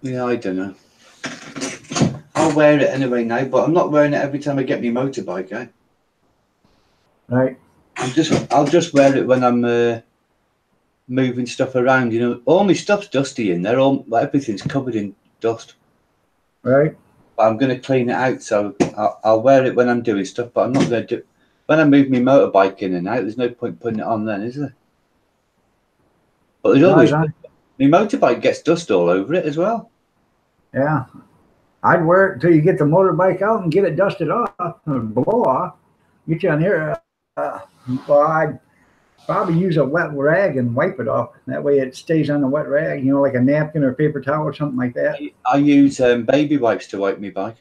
Yeah, I don't know. I'll wear it anyway now, but I'm not wearing it every time I get my motorbike, eh? Right. I'll just wear it when I'm moving stuff around. All my stuff's dusty in there. Everything's covered in dust. Right. But I'm going to clean it out, so I'll wear it when I'm doing stuff. But I'm not going to do. When I move my motorbike in and out, there's no point putting it on then, is there? But there's always my motorbike gets dust all over it as well. Yeah. I'd wear it until you get the motorbike out and get it dusted off or blow off. Get you on here. Well, I'd probably use a wet rag and wipe it off. That way it stays on the wet rag, like a napkin or paper towel or something like that. I use baby wipes to wipe my bike.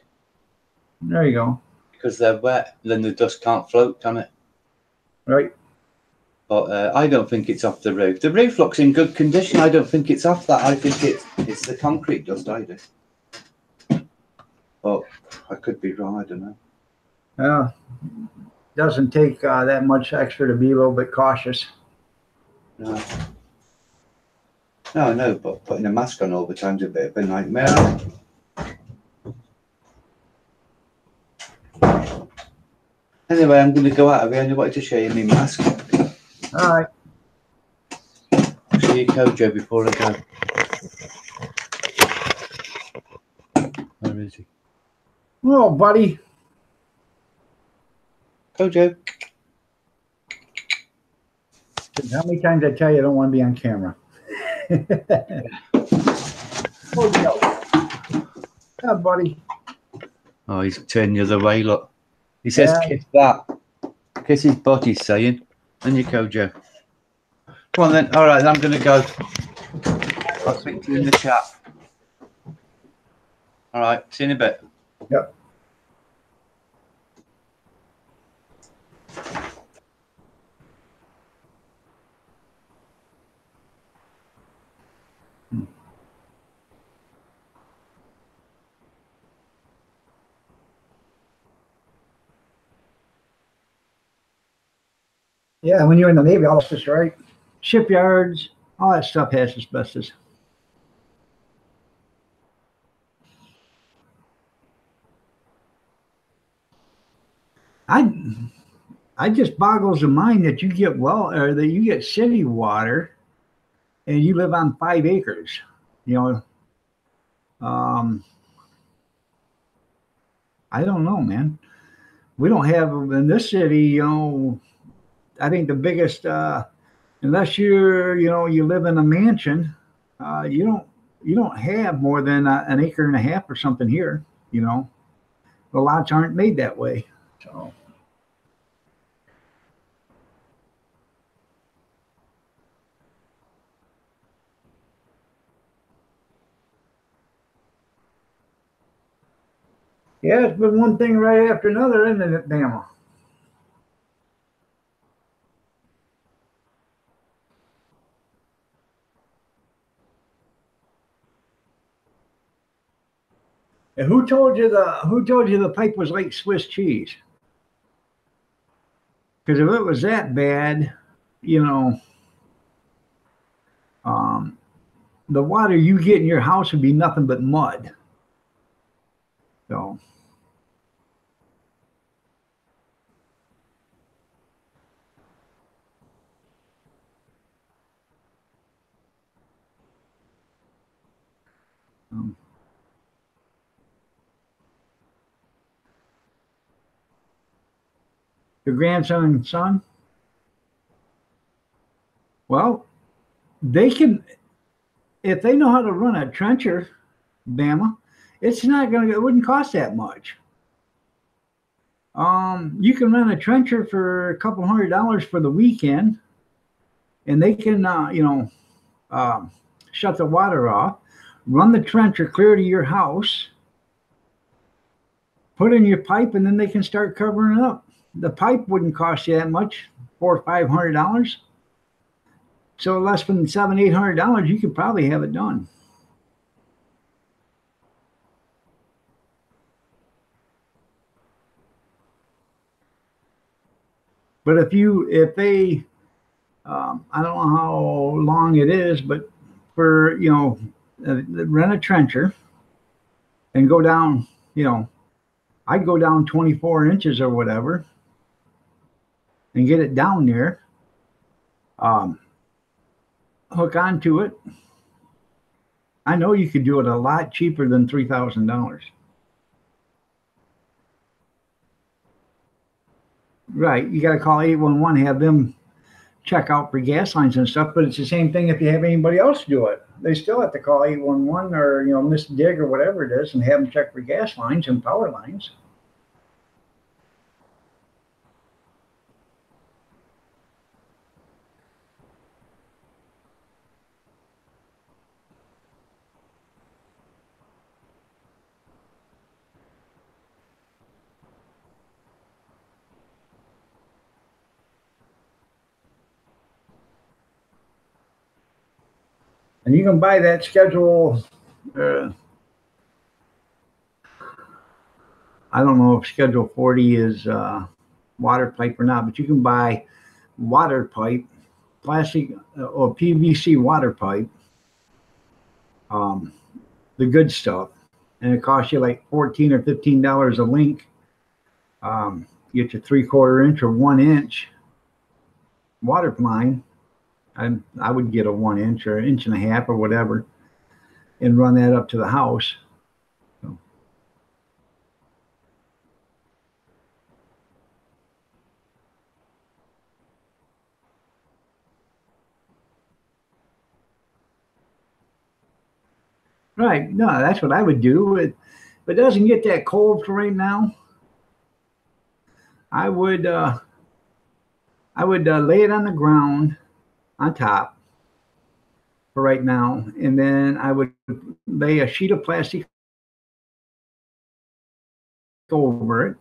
There you go. Because they're wet, then the dust can't float, can it? Right. But I don't think it's off the roof. The roof looks in good condition. I don't think it's off that. I think it's the concrete dust, I do. But I could be wrong. I don't know. Well, doesn't take that much extra to be a little bit cautious. No. No, no, but putting a mask on all the time's a bit of a nightmare. Anyway, I'm going to go out of here. I only wanted to show you my mask. All right. Show you Kojo before I go. Where is he? Oh, buddy. Kojo. How many times I tell you I don't want to be on camera? Oh, no. Yeah, buddy. Oh, he's turning the other way, look. He says, Yeah. kiss that. Kiss his butt, he's saying. And you, Kojo. Come on then. All right, then I'm going to go. I'll speak to you in the chat. All right, see you in a bit. Yep. Yeah, when you're in the Navy, all this is right. Shipyards, all that stuff has asbestos. I just boggles the mind that you get or that you get city water, and you live on 5 acres. You know, I don't know, man. We don't have in this city. You know, I think the biggest, unless you live in a mansion, you don't have more than an acre and a half or something here. You know, the lots aren't made that way. So. Yeah, it's been one thing right after another, isn't it, Bama? And who told you the pipe was like Swiss cheese? Because if it was that bad, you know, the water you get in your house would be nothing but mud. So. Your grandson and son? Well, they can, if they know how to run a trencher, Bama, it wouldn't cost that much. You can run a trencher for a couple $100 for the weekend, and they can, shut the water off, run the trencher clear to your house, put in your pipe, and then they can start covering it up. The pipe wouldn't cost you that much, $400 or $500. So less than $700-800, you could probably have it done. But if they, I don't know how long it is, but for, rent a trencher and go down, I'd go down 24 inches or whatever and get it down there, hook onto it. I know you could do it a lot cheaper than $3,000. Right, you got to call 811, have them check out for gas lines and stuff. But it's the same thing if you have anybody else do it. They still have to call 811 or Miss Dig or whatever it is and have them check for gas lines and power lines. And you can buy that schedule. I don't know if Schedule 40 is water pipe or not, but you can buy water pipe, plastic or PVC water pipe, the good stuff, and it costs you like $14 or $15 a link. You get your 3/4 inch or 1 inch water line. I would get a 1 inch or 1.5 or whatever, and run that up to the house. So. Right. No, that's what I would do. If it doesn't get that cold for right now, I would lay it on the ground on top for right now, and then I would lay a sheet of plastic over it,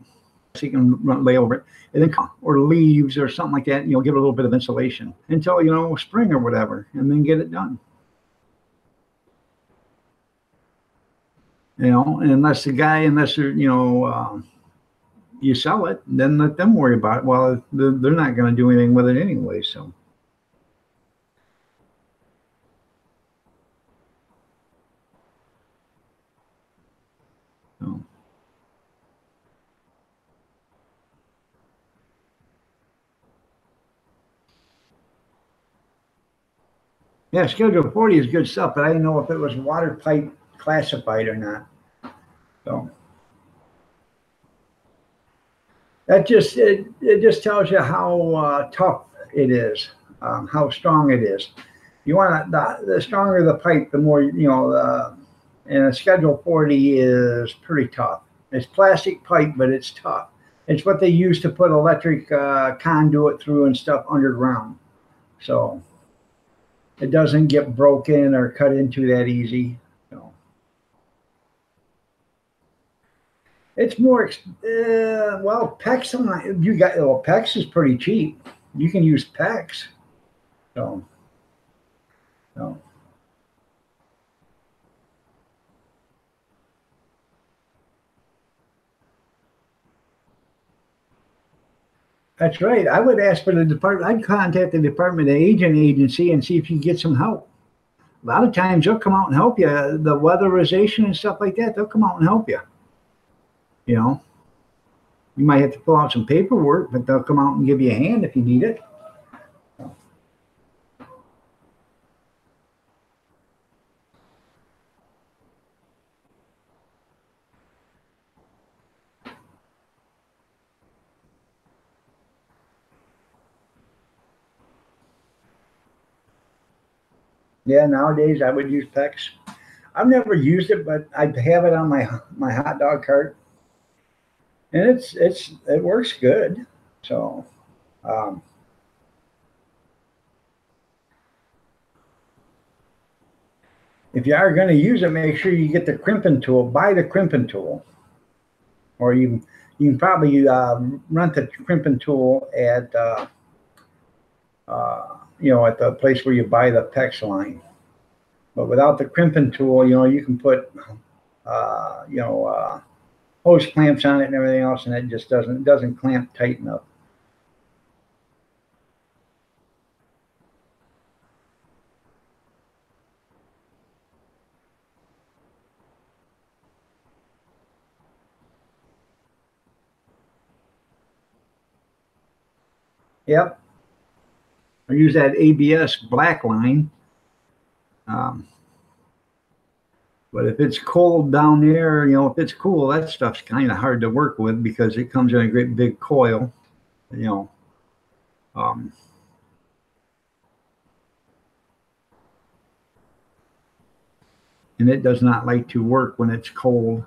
so you can lay over it, and then or leaves or something like that. Give it a little bit of insulation until spring or whatever, and then get it done. And unless you sell it, then let them worry about it. Well, they're not going to do anything with it anyway, so. Yeah, Schedule 40 is good stuff, but I didn't know if it was water pipe classified or not. So that it just tells you how tough it is, how strong it is. You want the stronger the pipe, the more and a Schedule 40 is pretty tough. It's plastic pipe, but it's tough. It's what they use to put electric conduit through and stuff underground. So it doesn't get broken or cut into that easy. It's more, well, PEX, PEX is pretty cheap. You can use PEX. So. That's right. I would ask for the department. I'd contact the Department of Aging Agency and see if you can get some help. A lot of times they'll come out and help you. The weatherization and stuff like that, they'll come out and help you. You might have to fill out some paperwork, but they'll come out and give you a hand if you need it. Yeah, nowadays I would use PEX. I've never used it, but I have it on my hot dog cart, and it works good. So, if you are going to use it, make sure you get the crimping tool. Buy the crimping tool, or you can probably rent the crimping tool at at the place where you buy the PEX line. But without the crimping tool, you can put hose clamps on it and everything else, and it just doesn't clamp tight enough. Yep. I use that ABS black line. But if it's cold down there, if it's cool, that stuff's kind of hard to work with because it comes in a great big coil, and it does not like to work when it's cold.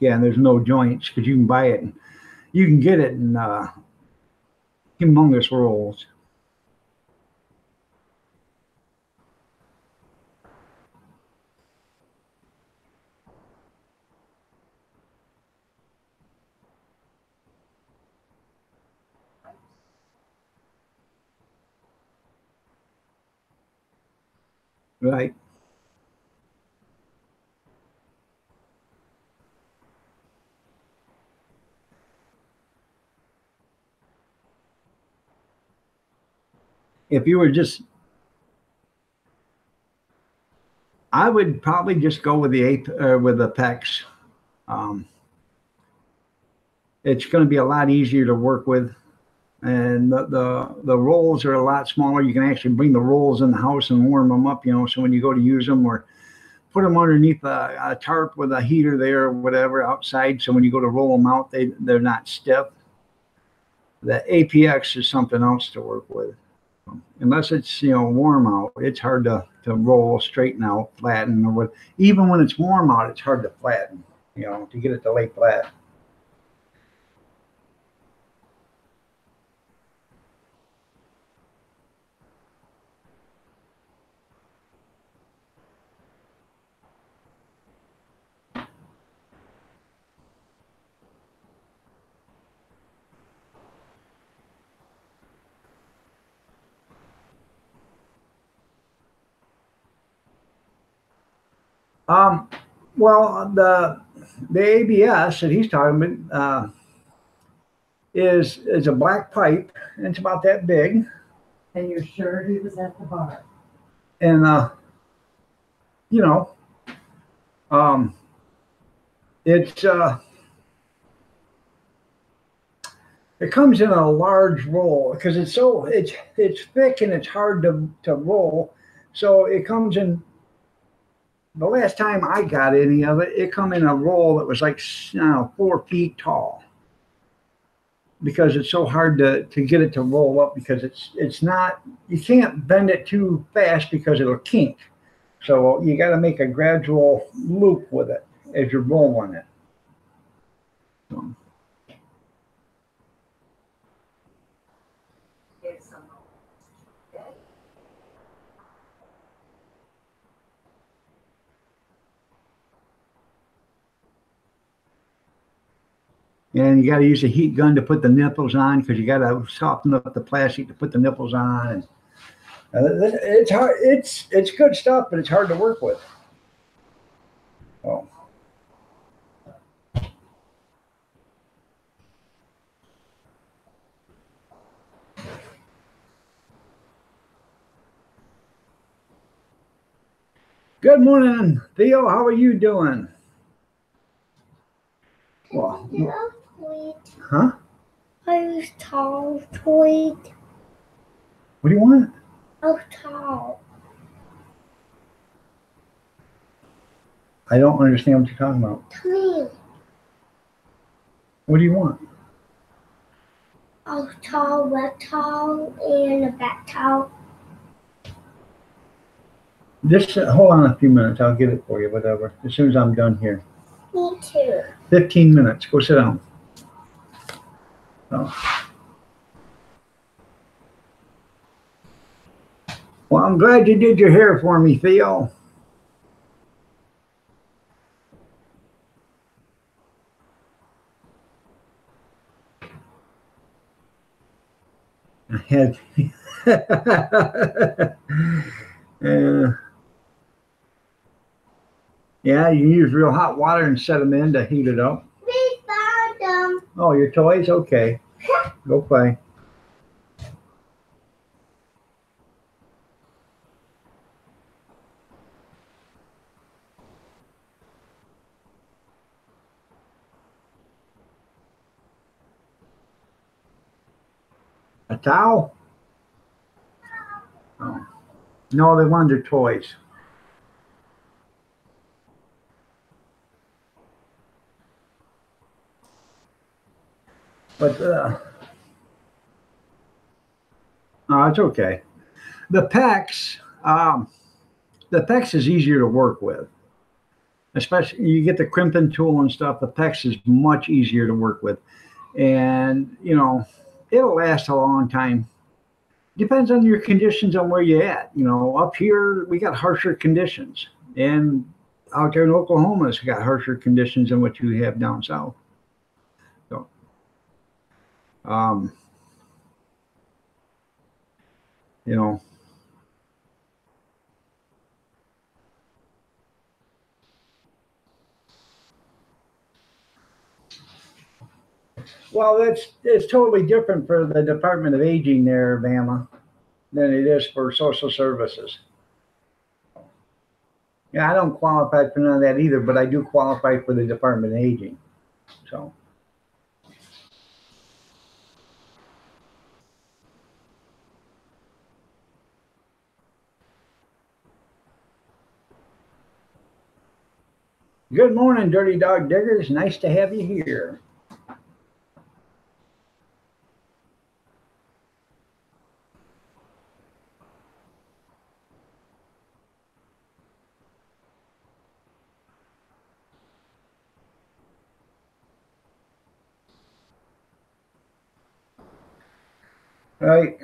Yeah, and there's no joints because you can buy it. You can get it in humongous rolls. Right. If you were just, I would probably just go with the with the PEX. Um, it's going to be a lot easier to work with, and the rolls are a lot smaller. You can actually bring the rolls in the house and warm them up. You know, so when you go to use them, or put them underneath a tarp with a heater there or whatever outside, so when you go to roll them out, they're not stiff. The APX is something else to work with. Unless it's warm out, it's hard to roll, straighten out, flatten, or what. Even when it's warm out, it's hard to flatten. To get it to lay flat. Well, the ABS that he's talking about is a black pipe, and it's about that big. And you're sure he was at the bar? And it's it comes in a large roll because it's thick and it's hard to roll. So it comes in. The last time I got any of it, it come in a roll that was like 4 feet tall, because it's so hard to get it to roll up, because it's not, you can't bend it too fast because it'll kink. So you got to make a gradual loop with it as you're rolling it. So. And you got to use a heat gun to put the nipples on, because you got to soften up the plastic to put the nipples on. And it's hard. It's good stuff, but it's hard to work with. Oh. Good morning, Theo. How are you doing? Well, huh? I'm tall, tweet. What do you want? Oh, tall. I don't understand what you're talking about. Come here. What do you want? Oh, tall, red towel, and a back towel. Just hold on a few minutes. I'll get it for you, whatever. As soon as I'm done here. Me too. 15 minutes. Go sit down. Oh. Well, I'm glad you did your hair for me, Theo. I had yeah, you use real hot water and set them in to heat it up. We found them. Oh, your toys? Okay. Go play. A towel? Oh. No, they wanted their toys. But no, it's okay. The PEX is easier to work with. Especially you get the crimping tool and stuff. The PEX is much easier to work with, and it'll last a long time. Depends on your conditions, on where you're at. Up here we got harsher conditions, and out there in Oklahoma it's got harsher conditions than what you have down south. So, Well, it's totally different for the Department of Aging there, Bama, than it is for social services. Yeah, I don't qualify for none of that either, but I do qualify for the Department of Aging. So. Good morning, Dirty Dog Diggers. Nice to have you here. Right.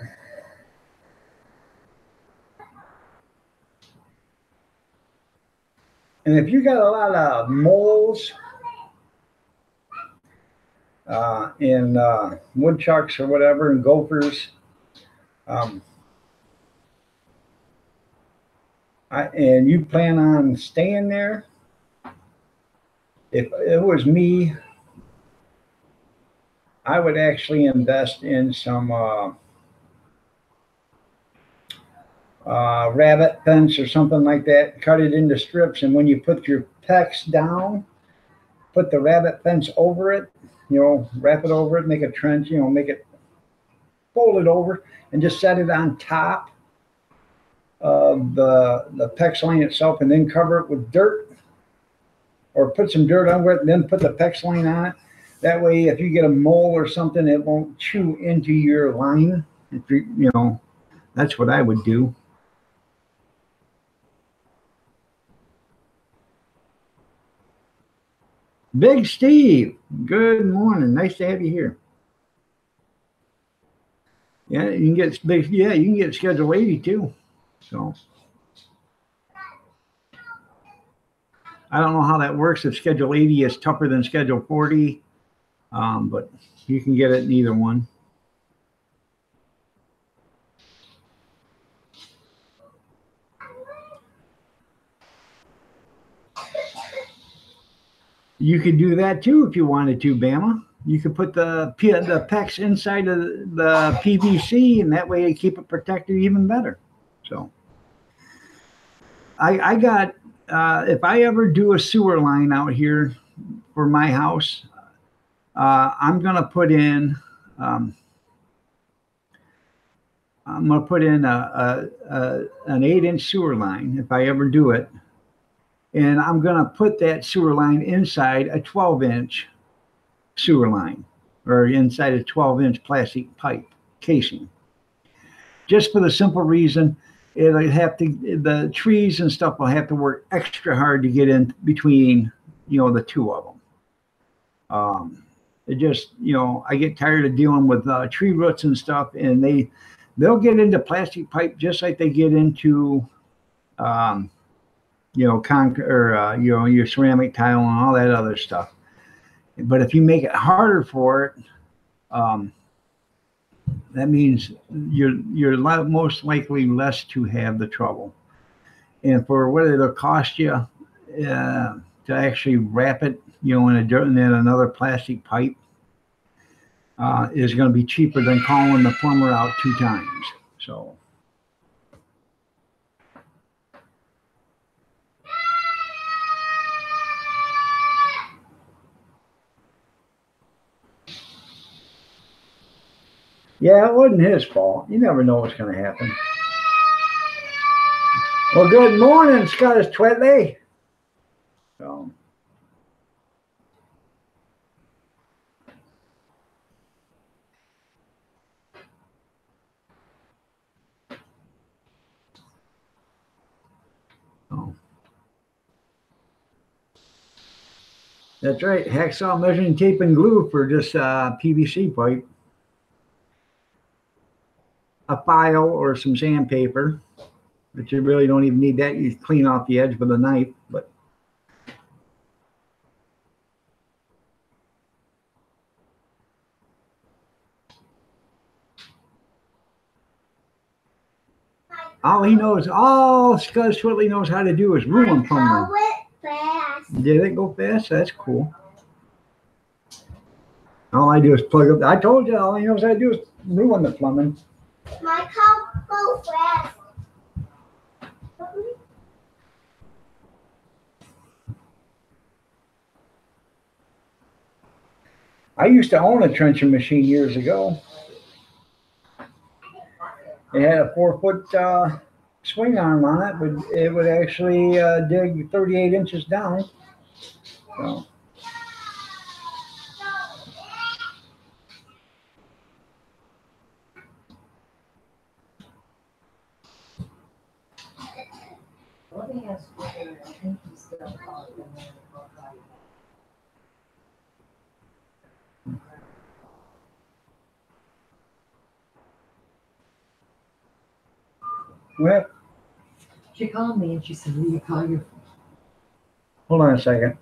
And if you got a lot of moles and woodchucks or whatever and gophers, and you plan on staying there, if it was me, I would actually invest in some rabbit fence or something like that, cut it into strips, and when you put your PEX down, put the rabbit fence over it, wrap it over it, make a trench, make it, fold it over, and just set it on top of the PEX line itself, and then cover it with dirt, or put some dirt over it, and then put the PEX line on it. That way, if you get a mole or something, it won't chew into your line. If that's what I would do. Big Steve, good morning. Nice to have you here. Yeah, you can get big. Yeah, you can get Schedule 80 too. So I don't know how that works. If Schedule 80 is tougher than Schedule 40, but you can get it in either one. You could do that too if you wanted to, Bama. You could put the PEX inside of the PVC, and that way you keep it protected even better. So I got, if I ever do a sewer line out here for my house, I'm going to put in, an 8-inch sewer line if I ever do it. And I'm going to put that sewer line inside a 12-inch sewer line, or inside a 12-inch plastic pipe casing. Just for the simple reason, the trees and stuff will have to work extra hard to get in between, the two of them. It just, I get tired of dealing with tree roots and stuff, and they'll get into plastic pipe just like they get into, concrete, or your ceramic tile and all that other stuff. But if you make it harder for it, that means you're most likely less to have the trouble. And for what it'll cost you to actually wrap it, in another plastic pipe, is going to be cheaper than calling the plumber out 2 times. So. Yeah, it wasn't his fault. You never know what's going to happen. Well, good morning, Scottish Twetley. So. Oh. That's right. Hacksaw measuring tape and glue for just PVC pipe. A file or some sandpaper, but you really don't even need that. You clean off the edge with a knife, but all Scott Whitley knows how to do is ruin plumbing. Did it go fast? That's cool. All I do is plug up. I told you, all you know, I do is ruin the plumbing. My car go fast. I used to own a trenching machine years ago. It had a 4-foot swing arm on it, but it would actually dig 38 inches down. So, Let me ask you, I think he's still talking. well, She called me and she said, will you call your hold on a second.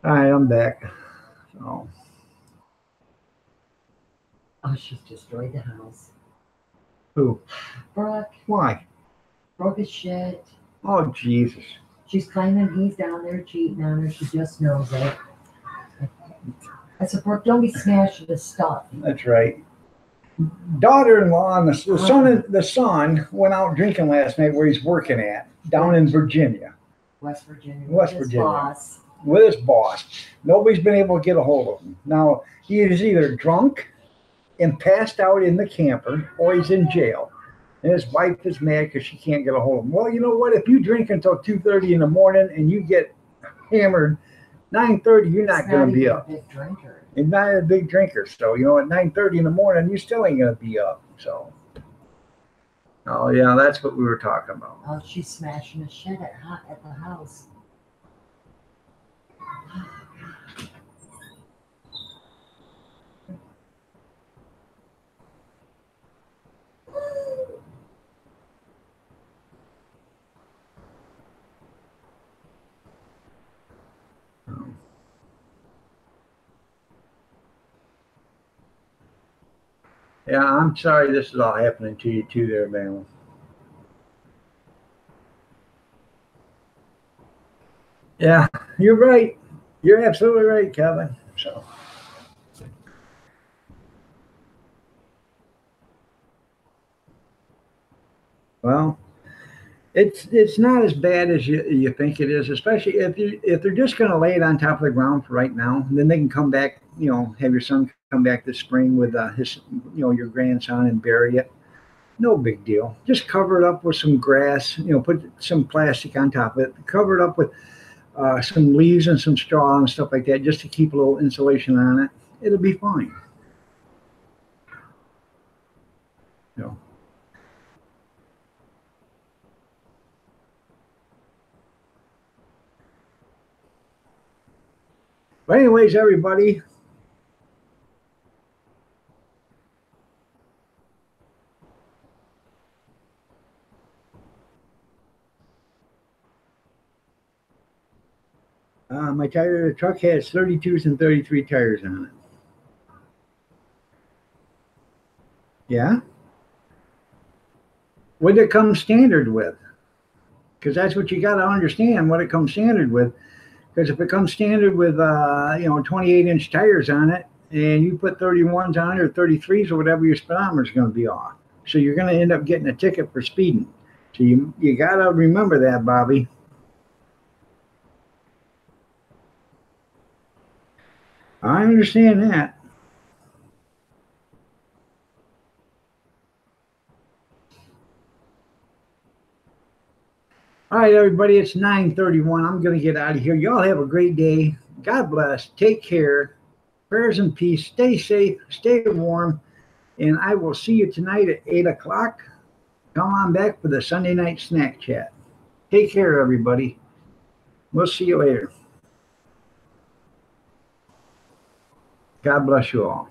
All right, I'm back. So, Oh, she's destroyed the house. who? Brooke Why? broke his shit. Oh, Jesus. She's claiming he's down there cheating on her. She just knows it. I said, Brooke, don't be smashing the stuff. That's right. Daughter-in-law and the son went out drinking last night where he's working at down in Virginia West Virginia. West with his Virginia. Boss. with his boss. Nobody's been able to get a hold of him. Now, he is either drunk and passed out in the camper or he's in jail. And his wife is mad because she can't get a hold of him. Well, you know what? If you drink until 2:30 in the morning and you get hammered 9:30, you're not going to be up. He's not even a big drinker. He's not a big drinker. So, you know, at 9:30 in the morning, you still ain't going to be up. So, oh, yeah, that's what we were talking about. Oh, she's smashing his shit at the house. Yeah, I'm sorry this is all happening to you too there, man. Yeah, you're right. You're absolutely right, Kevin. So, well, it's not as bad as you think it is, especially if they're just going to lay it on top of the ground for right now, and then they can come back, you know, have your son come back this spring with his, you know, your grandson and bury it. No big deal. Just cover it up with some grass, you know, put some plastic on top of it, cover it up with some leaves and some straw and stuff like that, just to keep a little insulation on it. It'll be fine. So. But anyways, everybody, my the truck has 32s and 33 tires on it. Yeah? What did it come standard with? Because that's what you got to understand, what it comes standard with. Because if it comes standard with, 28-inch tires on it, and you put 31s on it or 33s or whatever, your speedometer is going to be off. So you're going to end up getting a ticket for speeding. So you got to remember that, Bobby. I understand that. All right, everybody, it's 9:31. I'm going to get out of here. Y'all have a great day. God bless. Take care. Prayers and peace. Stay safe. Stay warm. And I will see you tonight at 8 o'clock. Come on back for the Sunday night snack chat. Take care, everybody. We'll see you later. God bless you all.